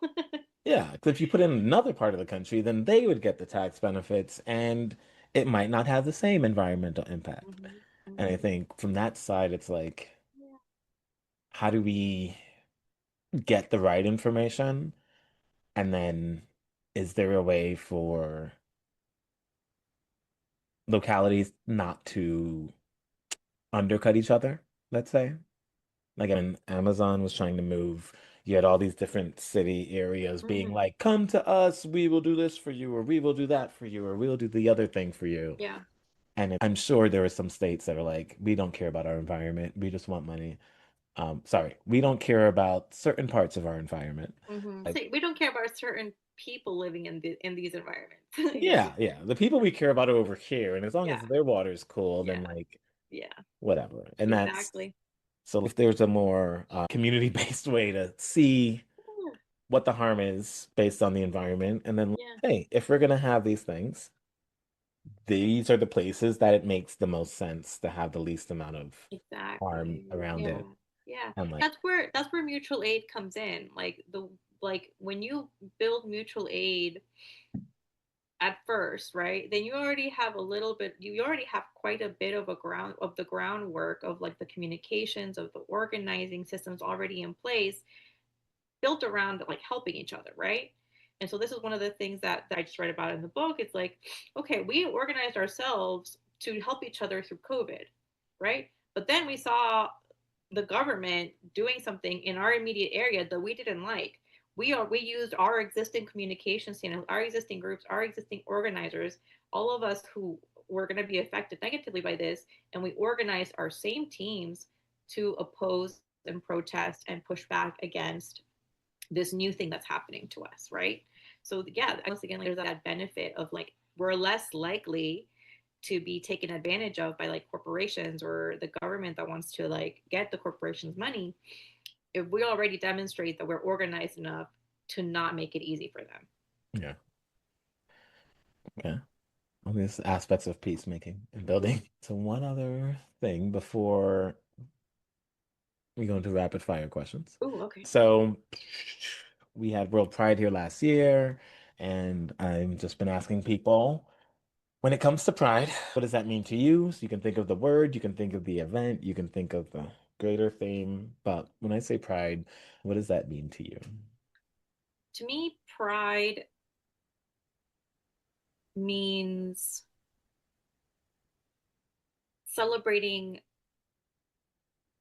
S1: Yeah. Because if you put it in another part of the country, then they would get the tax benefits and it might not have the same environmental impact.
S2: Mm-hmm.
S1: And I
S2: Mm-hmm.
S1: think from that side, it's like,
S2: Yeah.
S1: how do we get the right information? And then is there a way for localities not to undercut each other, let's say? Like when Amazon was trying to move, you had all these different city areas being
S2: Mm-hmm.
S1: like, come to us, we will do this for you, or we will do that for you, or we'll do the other thing for you.
S2: Yeah.
S1: And I'm sure there are some states that are like, we don't care about our environment, we just want money. Sorry, we don't care about certain parts of our environment.
S2: Mm-hmm.
S1: Like,
S2: See, we don't care about certain people living in these environments.
S1: yeah, yeah, the people we care about are over here, and as long as
S2: Yeah.
S1: their water is cool, then
S2: Yeah.
S1: like
S2: Yeah.
S1: whatever. And that's
S2: Exactly.
S1: so if there's a more community-based way to see
S2: Yeah.
S1: what the harm is based on the environment. And then,
S2: Yeah.
S1: hey, if we're gonna have these things, these are the places that it makes the most sense to have the least amount of harm
S2: Exactly.
S1: around
S2: Yeah.
S1: it.
S2: Yeah.
S1: And like,
S2: That's where mutual aid comes in. Like when you build mutual aid at first, right? Then you already have quite a bit of the groundwork of like the communications of the organizing systems already in place built around like helping each other, right? And so this is one of the things that I just read about in the book. It's like, okay, we organized ourselves to help each other through COVID, right? But then we saw the government doing something in our immediate area that we didn't like. We used our existing communication channels, our existing groups, our existing organizers, all of us who were going to be affected negatively by this, and we organized our same teams to oppose and protest and push back against this new thing that's happening to us, right? So yeah, once again, like, there's that benefit of like we're less likely to be taken advantage of by like corporations or the government that wants to like get the corporation's money if we already demonstrate that we're organized enough to not make it easy for them.
S1: yeah, okay. All these aspects of peacemaking and building. So one other thing before we go into rapid fire questions.
S2: Oh, okay.
S1: So we had World Pride here last year, and I've just been asking people, when it comes to pride, what does that mean to you? So you can think of the word, you can think of the event, you can think of the greater theme. But when I say pride, what does that mean to you?
S2: To me, pride means celebrating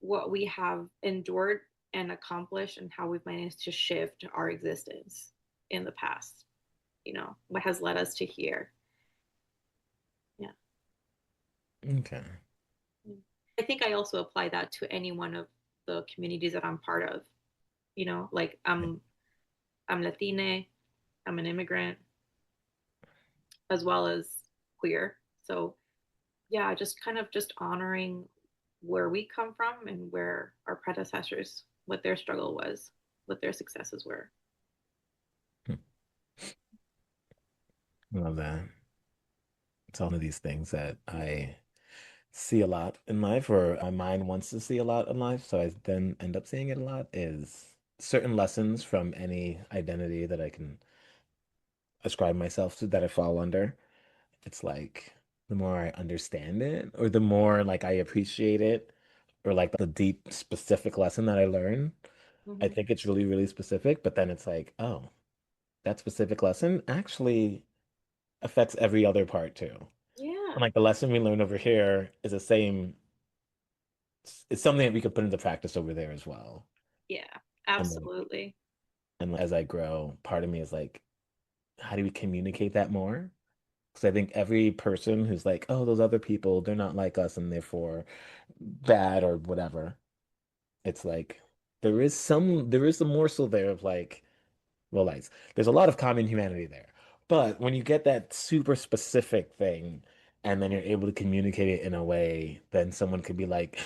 S2: what we have endured and accomplished and how we've managed to shift our existence in the past, what has led us to here. Yeah.
S1: Okay.
S2: I think I also apply that to any one of the communities that I'm part of. Like
S1: Yeah.
S2: I'm Latina, I'm an immigrant, as well as queer. So yeah, just kind of just honoring where we come from and where our predecessors, what their struggle was, what their successes were.
S1: Hmm. I love that. It's all of these things that I see a lot in life, or my mind wants to see a lot in life, so I then end up seeing it a lot, is certain lessons from any identity that I can ascribe myself to that I fall under. It's like the more I understand it, or the more like I appreciate it, or like the deep specific lesson that I learn, I
S2: Mm-hmm.
S1: think it's really, really specific, but then it's like, oh, that specific lesson actually affects every other part too. And
S2: Yeah,
S1: like the lesson we learned over here is the same, it's something that we could put into practice over there as well.
S2: yeah,
S1: And like,
S2: absolutely.
S1: and as I grow, part of me is like, how do we communicate that more? Because I think every person who's like, oh, those other people, they're not like us and therefore bad or whatever. It's like there is a morsel there of like, well, like there's a lot of common humanity there. But when you get that super specific thing and then you're able to communicate it in a way, then someone could be like,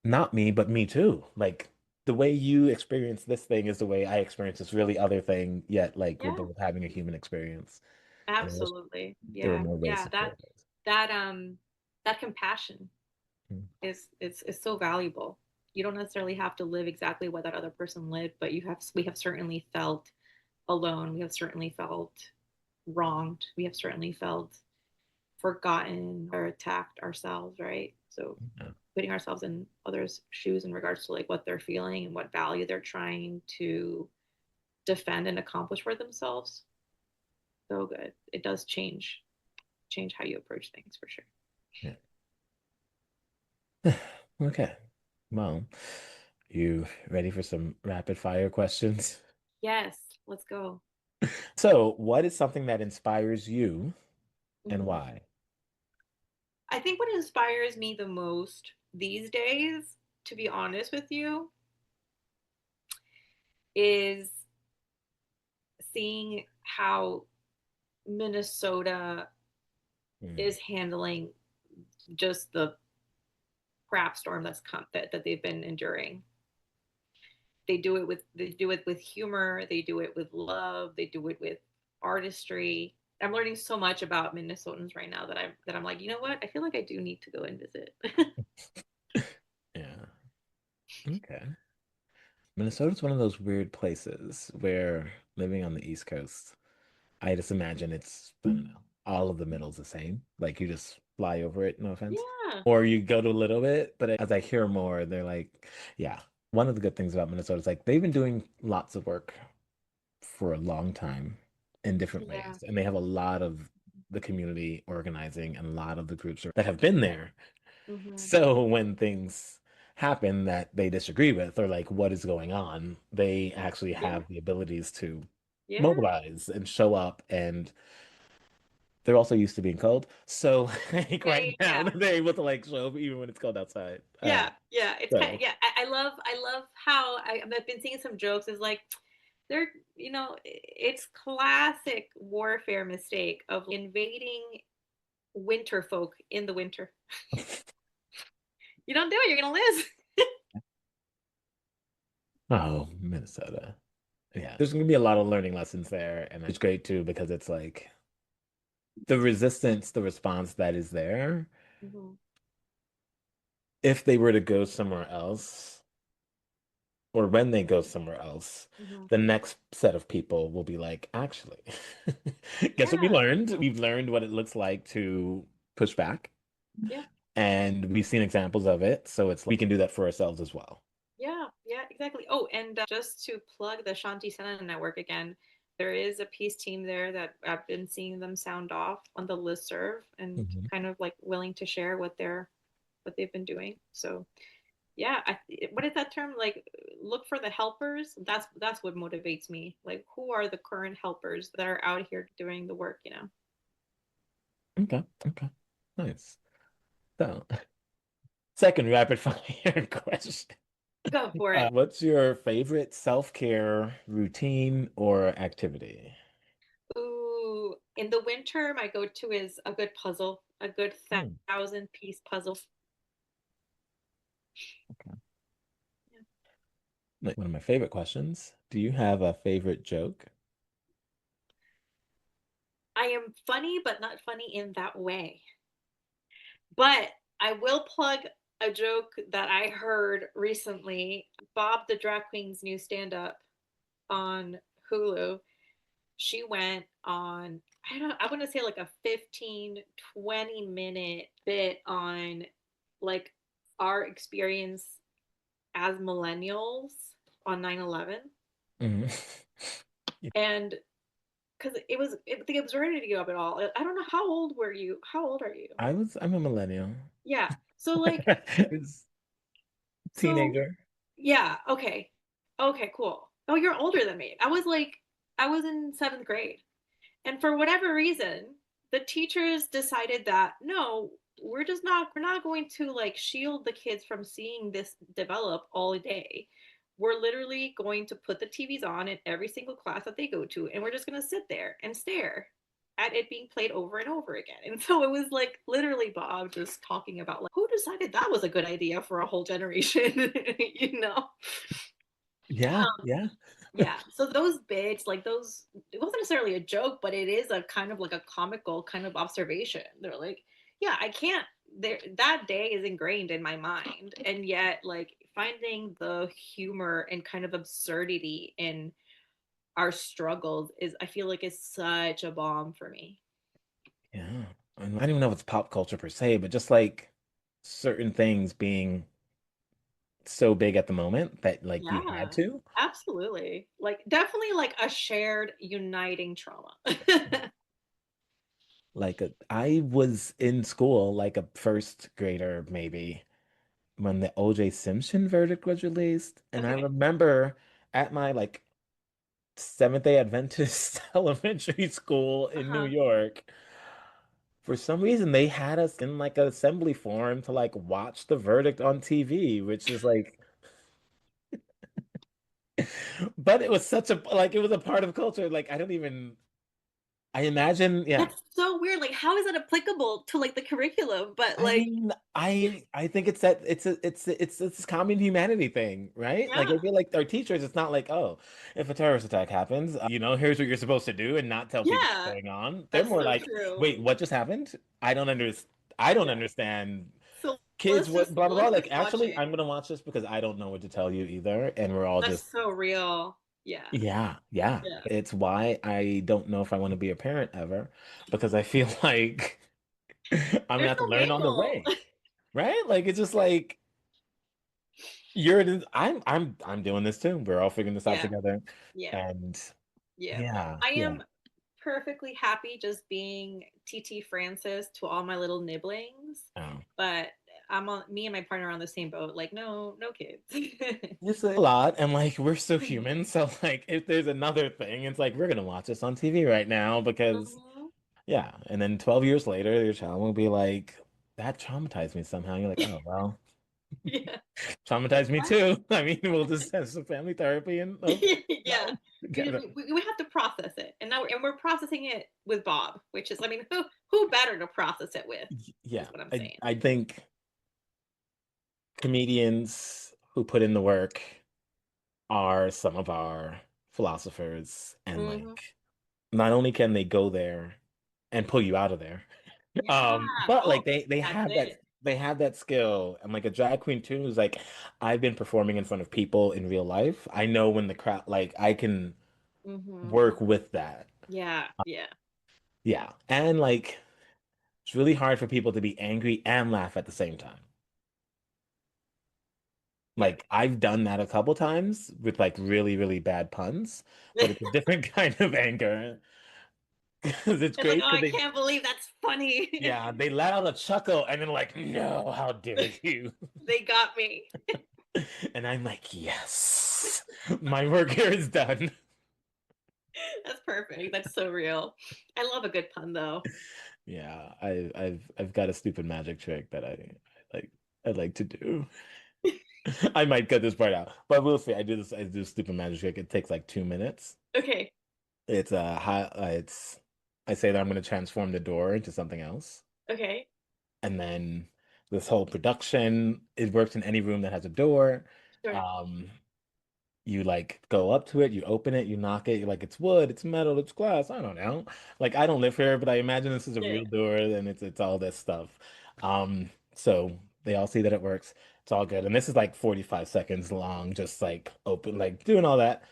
S1: not me, but me too. Like the way you experience this thing is the way I experience this really other thing, yet like we're
S2: Yeah,
S1: both having a human experience. And I wish
S2: absolutely.
S1: there were
S2: Yeah,
S1: more ways
S2: yeah.
S1: to
S2: That
S1: share those.
S2: that um that compassion
S1: Mm.
S2: is so valuable. You don't necessarily have to live exactly what that other person lived, but we have certainly felt alone. We have certainly felt wronged. We have certainly felt forgotten or attacked ourselves, right? So
S1: Yeah.
S2: putting ourselves in others' shoes in regards to like what they're feeling and what value they're trying to defend and accomplish for themselves. So good. It does change how you approach things for sure.
S1: Yeah. Okay. Well, you ready for some rapid fire questions?
S2: Yes, let's go.
S1: So, what is something that inspires you and
S2: Mm-hmm.
S1: why?
S2: I think what inspires me the most these days, to be honest with you, is seeing how Minnesota
S1: Mm.
S2: is handling just the crap storm that they've been enduring. They do it with humor, they do it with love, they do it with artistry. I'm learning so much about Minnesotans right now that I'm like, you know what? I feel like I do need to go and visit.
S1: Yeah. Okay. Minnesota's one of those weird places where living on the East Coast, I just imagine it's, I don't know, all of the middle's the same. Like you just fly over it, no offense.
S2: Yeah.
S1: Or you go to a little bit, but as I hear more, they're like, yeah. One of the good things about Minnesota is like they've been doing lots of work for a long time in different
S2: Yeah.
S1: ways. And they have a lot of the community organizing and a lot of the groups that have been there.
S2: Mm-hmm.
S1: So when things happen that they disagree with or like what is going on, they actually
S2: Yeah.
S1: have the abilities to
S2: Yeah.
S1: mobilize and show up, and they're also used to being cold. So like
S2: Yeah.
S1: right
S2: Yeah.
S1: now
S2: Yeah.
S1: they're able to like show up even when it's cold outside.
S2: Yeah. Yeah. It's kind of,
S1: So
S2: yeah. I love how I've been seeing some jokes. Is like they're it's classic warfare mistake of invading winter folk in the winter. You don't do it, you're gonna lose.
S1: oh, Minnesota. Yeah. There's gonna be a lot of learning lessons there, and it's great too because it's like the resistance, the response that is there,
S2: Mm-hmm.
S1: if they were to go somewhere else, or when they go somewhere else,
S2: Mm-hmm.
S1: the next set of people will be like, actually, guess what we
S2: Yeah.
S1: learned? We've learned what it looks like to push back,
S2: Yeah.
S1: and we've seen examples of it. So it's like we can do that for ourselves as well.
S2: Yeah. Yeah. Exactly. Oh, and just to plug the Shanti Sena Network again, there is a peace team there that I've been seeing them sound off on the listserv and
S1: Mhm.
S2: kind of like willing to share what they've been doing. So yeah, what is that term? Like, look for the helpers. That's what motivates me. Like, who are the current helpers that are out here doing the work? You know,
S1: Okay, okay. Nice. So, second rapid fire question.
S2: go for it.
S1: What's your favorite self-care routine or activity?
S2: Ooh, in the winter, my go-to is a good puzzle, a good
S1: Hmm,
S2: 1,000-piece puzzle.
S1: okay.
S2: Yeah.
S1: Like one of my favorite questions. Do you have a favorite joke?
S2: I am funny, but not funny in that way. But I will plug a joke that I heard recently. Bob the Drag Queen's new stand-up on Hulu. She went on, I want to say like a 15-20 minute bit on like our experience as millennials on 9/11.
S1: Mhm.
S2: And because the absurdity of it all. I don't know, how old were you? How old are you?
S1: I'm a millennial.
S2: Yeah. So like,
S1: It's
S2: so
S1: teenager.
S2: yeah, okay. Okay, cool. Oh, you're older than me. I was in seventh grade. And for whatever reason, the teachers decided that no, we're not going to like shield the kids from seeing this develop all day. We're literally going to put the TVs on in every single class that they go to, and we're just going to sit there and stare at it being played over and over again. And so it was like literally Bob just talking about like, who decided that was a good idea for a whole generation, you know?
S1: Yeah, yeah.
S2: Yeah. So those bits, like those, it wasn't necessarily a joke, but it is a kind of like a comical kind of observation. They're like, yeah, I can't. There, that day is ingrained in my mind, and yet, like finding the humor and kind of absurdity in our struggles is, I feel like, is such a bomb for me.
S1: Yeah. And I don't even know if it's pop culture per se, but just like certain things being so big at the moment that like you had
S2: Yeah,
S1: to.
S2: absolutely. Like, definitely like a shared uniting trauma.
S1: Like I was in school like a first grader maybe when the OJ Simpson verdict was released, and I
S2: Okay.
S1: remember at my like Seventh Day Adventist elementary school
S2: Uh
S1: in New
S2: huh.
S1: York. For some reason, they had us in like an assembly forum to like watch the verdict on TV, which is like, but it was such a like it was a part of culture. Like I don't even I imagine, yeah.
S2: That's so weird. Like, how is that applicable to like the curriculum? But
S1: I
S2: like,
S1: mean, I think it's that it's this common humanity thing, right? Like I
S2: yeah,
S1: feel like our teachers, it's not like, oh, if a terrorist attack happens, here's what you're supposed to do and not tell people what's
S2: yeah,
S1: going on. They're
S2: that's
S1: more
S2: so
S1: like,
S2: true.
S1: wait, what just happened? I don't
S2: Yeah.
S1: understand.
S2: So
S1: Kids, what blah blah blah.
S2: let's
S1: Like
S2: just watch
S1: actually,
S2: it.
S1: I'm gonna watch this because I don't know what to tell you either, and we're all
S2: That's
S1: just
S2: so real. Yeah.
S1: yeah, yeah.
S2: Yeah.
S1: It's why I don't know if I want to be a parent ever because I feel like I'm gonna
S2: There's
S1: have to
S2: no
S1: learn on the
S2: manual.
S1: way. Right? Like it's just like I'm doing this too. We're all figuring this out
S2: Yeah.
S1: together.
S2: Yeah.
S1: And
S2: Yeah.
S1: yeah,
S2: I
S1: yeah.
S2: am perfectly happy just being TT Francis to all my little nibblings,
S1: Oh.
S2: but I'm on me and my partner are on the same boat. Like, no, no kids.
S1: It's a lot, and like we're so human. So like if there's another thing, it's like we're gonna watch this on TV right now because
S2: Mhm.
S1: yeah. And then 12 years later, your child will be like, that traumatized me somehow. You're like, oh well,
S2: Yeah.
S1: traumatized me
S2: What?
S1: too. I mean, we'll just have some family therapy and hope
S2: Yeah.
S1: no together.
S2: We have to process it, and now we're processing it with Bob, which is, I mean, who better to process it with, is
S1: Yeah,
S2: what I'm
S1: I
S2: saying.
S1: I think comedians who put in the work are some of our philosophers, and
S2: Hmm.
S1: like not only can they go there and pull you out of there,
S2: Yeah.
S1: but like
S2: Oh, that's it.
S1: they have that skill. And like a drag queen too is like I've been performing in front of people in real life. I know when the crowd like I can
S2: Hmm.
S1: work with that.
S2: Yeah. Yeah.
S1: Yeah. And like it's really hard for people to be angry and laugh at the same time.
S2: Yeah.
S1: Like I've done that a couple times with like really, really bad puns, but it's a different kind of anger. Because it's
S2: It's like,
S1: great
S2: oh,
S1: because
S2: I can't believe that's funny.
S1: yeah, they let out a chuckle and then like, no, how dare you?
S2: They got me.
S1: And I'm like, yes, my work here is done.
S2: That's perfect. That's so real. I love a good pun though.
S1: Yeah, I've got a stupid magic trick that like I like to do. I might cut this part out, but we'll see. I do stupid magic trick. It takes like 2 minutes.
S2: Okay.
S1: It's I say that I'm going to transform the door into something else,
S2: Okay.
S1: and then this whole production, it works in any room that has a door.
S2: Sure.
S1: Um, you like go up to it, you open it, you knock it, you're like, it's wood, it's metal, it's glass. I don't know. Like I don't live here, but I imagine this is a
S2: Yeah.
S1: real door, and it's all this stuff. So they all see that it works. It's all good. And this is like 45 seconds long, just like open, like doing all that.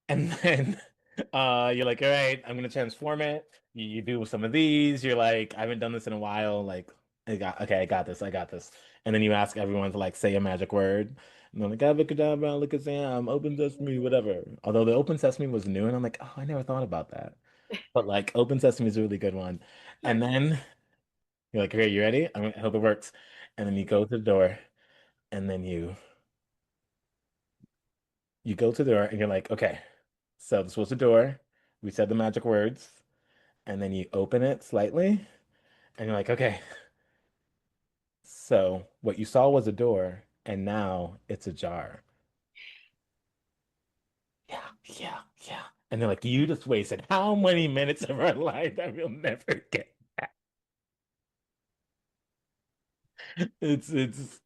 S1: And then you're like, all right, I'm gonna transform it. You do some of these, you're like, I haven't done this in a while. Like, I got this, I got this. And then you ask everyone to like say a magic word. And I'm like, Abracadabra, look at Sam, open sesame, whatever. Although the open sesame was new, and I'm like, oh, I never thought about that. But like open sesame is a really good one.
S2: Sure.
S1: And then you're like, okay, you ready? I hope it works. And then you go to the door, and then you go to the door and you're like, okay, so this was the door. We said the magic words. And then you open it slightly, and you're like, okay, so what you saw was a door, and now it's a jar. Yeah, yeah, yeah. And they're like, you just wasted how many minutes of our life that we'll never get back? It's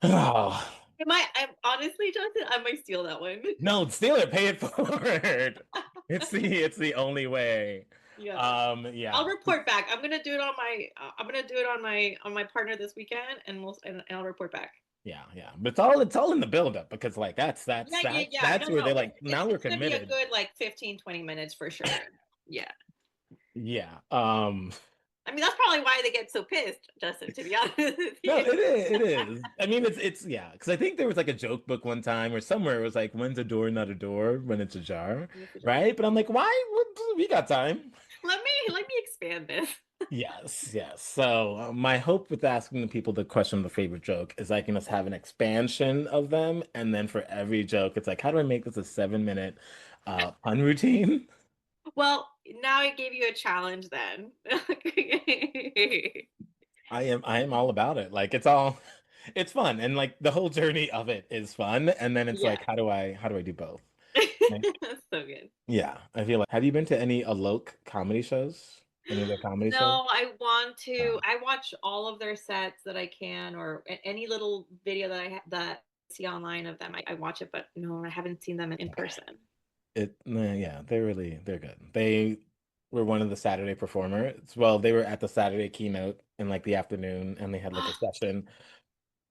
S1: oh
S2: I'm honestly, Jonathan, I might steal that one.
S1: no, steal it, pay it forward. It's the only way.
S2: Yeah. I'll
S1: Yeah.
S2: report back. I'm gonna do it on my partner this weekend, and and I'll report back.
S1: Yeah, yeah. But it's all in the buildup because like
S2: Yeah.
S1: that's
S2: No,
S1: where
S2: no.
S1: they're like, now we're
S2: It's gonna be a
S1: committed.
S2: good like 15, 20 minutes for sure. Yeah.
S1: Yeah.
S2: I mean, that's probably why they get so pissed, Justin, to be honest with
S1: No,
S2: you.
S1: it is. I mean, it's yeah, because I think there was like a joke book one time or somewhere it was like, when's a door not a door when it's a jar, right? But I'm like, why? We got time.
S2: Let me expand this.
S1: Yes, yes. So my hope with asking the people the question of the favorite joke is I can just have an expansion of them, and then for every joke, it's like, how do I make this a 7 minute pun routine?
S2: Well, now I gave you a challenge then.
S1: I am all about it. Like it's all it's fun, and like the whole journey of it is fun, and then it's
S2: Yeah.
S1: like, how do I do both? Like,
S2: That's so good.
S1: yeah, I feel like. Have you been to any Alok comedy shows? Any of their comedy shows?
S2: No, I want to.
S1: Oh,
S2: I watch all of their sets that I can, or any little video that I see online of them. I watch it, but no, I haven't seen them in
S1: okay.
S2: person.
S1: Yeah, they're good. They were one of the Saturday performers. Well, they were at the Saturday keynote in like the afternoon, and they had like a session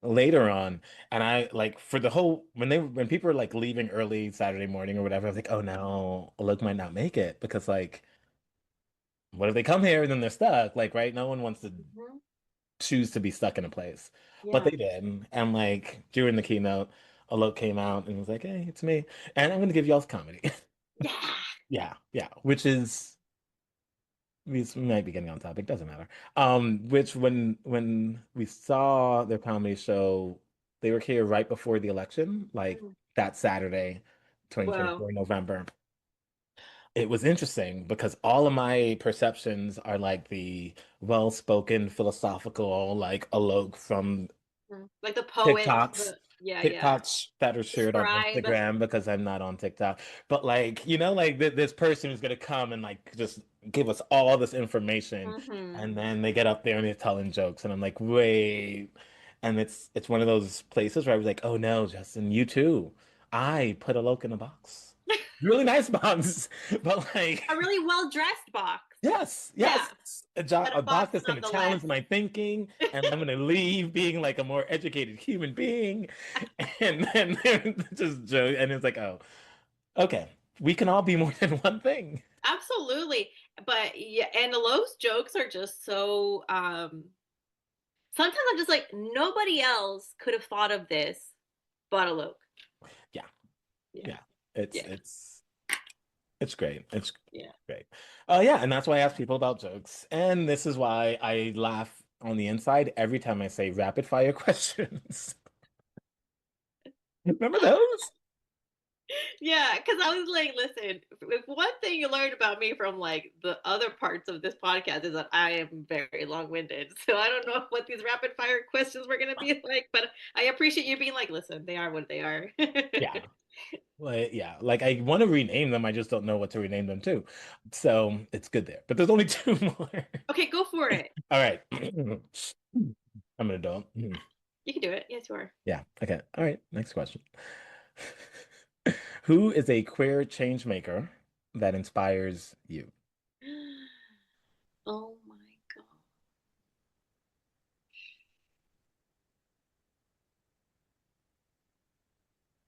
S1: later on. And I like for the whole when people were like leaving early Saturday morning or whatever, I was like, oh no, Alok might not make it because like, what if they come here and then they're stuck? Like, right? No one wants to
S2: Mhm.
S1: choose to be stuck in a place. But
S2: Yeah.
S1: they did. And like during the keynote, Alok came out and was like, hey, it's me. And I'm gonna give y'all's comedy.
S2: Yeah.
S1: Yeah, yeah. Which is we might be getting on topic, doesn't matter. Which when we saw their comedy show, they were here right before the election, like
S2: Mm.
S1: that Saturday,
S2: Whoa.
S1: 2024 November. It was interesting because all of my perceptions are like the well-spoken, philosophical, like Alok from
S2: Mm. Like the poet,
S1: TikToks,
S2: yeah.
S1: TikToks that are
S2: The
S1: shared on
S2: scribe.
S1: Instagram because I'm not on TikTok. But like, like this person who's gonna come and like just give us all this information,
S2: Hmm.
S1: and then they get up there and they're telling jokes, and I'm like, wait. And it's one of those places where I was like, oh no, Justin, you too. I put a loke in a box. Really nice box, but
S2: A
S1: like
S2: really well dressed box.
S1: yes,
S2: Yeah,
S1: yes.
S2: but
S1: A
S2: a
S1: doc
S2: box
S1: that's going to
S2: nonetheless.
S1: challenge my thinking, and I'm going to leave being like a more educated human being. And then just joke, and it's like, oh, okay, we can all be more than one thing.
S2: Absolutely. But yeah, and the Lowe's jokes are just so sometimes I'm just like nobody else could have thought of this but a Loke.
S1: Yeah,
S2: Yeah.
S1: yeah. It's
S2: Yeah.
S1: it's it's great. It's
S2: Yeah.
S1: great. Yeah, and that's why I ask people about jokes, and this is why I laugh on the inside every time I say rapid fire questions. Remember those?
S2: Yeah, because I was like, listen, if one thing you learned about me from like the other parts of this podcast is that I am very long-winded. So I don't know what these rapid fire questions were gonna be like, but I appreciate you being like, listen, they are what they are.
S1: Yeah. Like, yeah, like I want to rename them. I just don't know what to rename them to. So it's good there. But there's only two more.
S2: Okay, go for it.
S1: All right. I'm an adult.
S2: You can do it. Yes, you are.
S1: Yeah. Okay. All right. Next question. Who is a queer change maker that inspires you?
S2: Oh my God.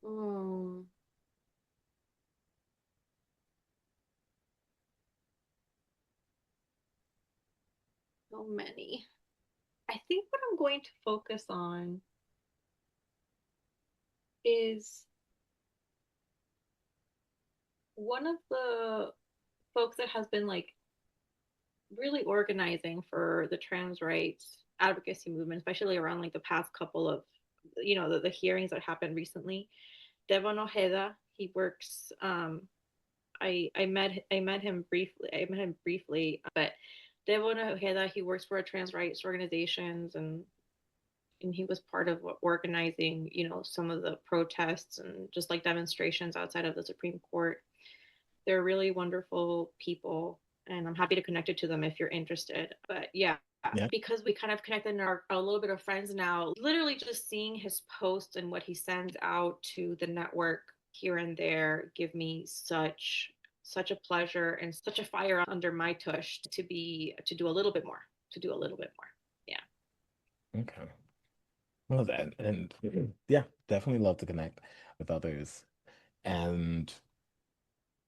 S2: Mm, so many. I think what I'm going to focus on is one of the folks that has been like really organizing for the trans rights advocacy movement, especially around like the past couple of, the hearings that happened recently. Devon Ojeda, he works. I met him briefly. But Devon Ojeda, he works for a trans rights organizations, and he was part of organizing, some of the protests and just like demonstrations outside of the Supreme Court. They're really wonderful people, and I'm happy to connect it to them if you're interested. But yeah,
S1: Yeah.
S2: because we kind of connected and are a little bit of friends now, literally just seeing his posts and what he sends out to the network here and there give me such a pleasure and such a fire under my tush to do a little bit more, Yeah.
S1: Okay. Well, then, and yeah, definitely love to connect with others. And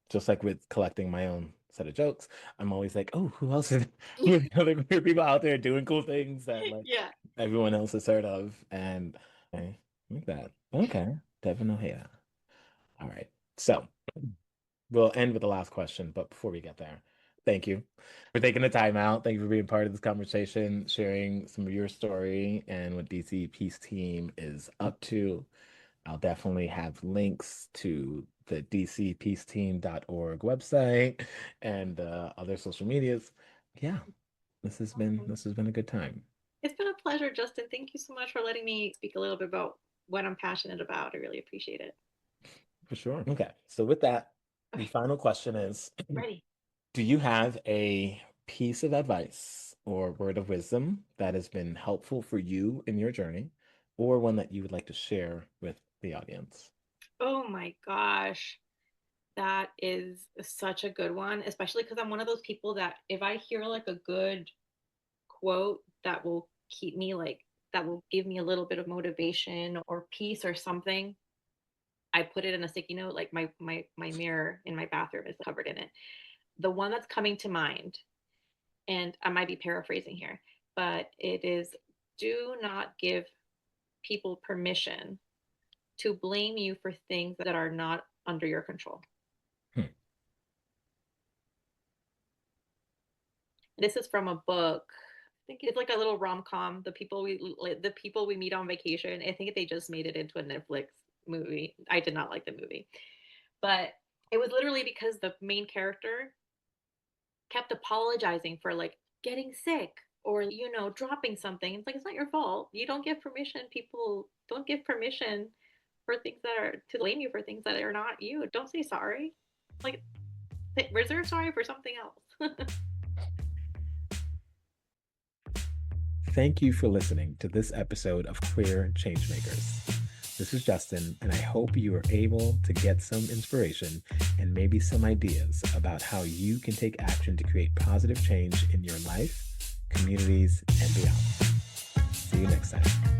S1: just like with collecting my own set of jokes, I'm always like, oh, who else is who are the other queer people out there doing cool things that like
S2: Yeah.
S1: everyone else has heard of? And I like that. Okay. Devin O'Hara. All right. So we'll end with the last question, but before we get there, thank you for taking the time out. Thank you for being part of this conversation, sharing some of your story and what DC Peace Team is up to. I'll definitely have links to the dcpeaceteam.org website and other social medias. Yeah,
S2: Awesome.
S1: this has been a good time.
S2: It's been a pleasure, Justin. Thank you so much for letting me speak a little bit about what I'm passionate about. I really appreciate it.
S1: For sure. Okay. So with that, the
S2: Okay,
S1: final question is,
S2: ready.
S1: do you have a piece of advice or word of wisdom that has been helpful for you in your journey, or one that you would like to share with the audience?
S2: Oh my gosh. That is such a good one, especially because I'm one of those people that if I hear like a good quote that will keep me like, that will give me a little bit of motivation or peace or something, I put it in a sticky note. Like my mirror in my bathroom is covered in it. The one that's coming to mind, and I might be paraphrasing here, but it is, do not give people permission to blame you for things that are not under your control.
S1: Hmm.
S2: This is from a book. I think it's like a little rom-com. The people we meet on vacation. I think they just made it into a Netflix movie. I did not like the movie, but it was literally because the main character kept apologizing for like getting sick or dropping something. It's like, it's not your fault. You don't give permission. People don't give permission for things that are, to blame you for things that are not you. Don't say sorry. Like, reserve sorry for something else.
S1: Thank you for listening to this episode of Queer Changemakers. This is Justin, and I hope you are able to get some inspiration and maybe some ideas about how you can take action to create positive change in your life, communities, and beyond. See you next time.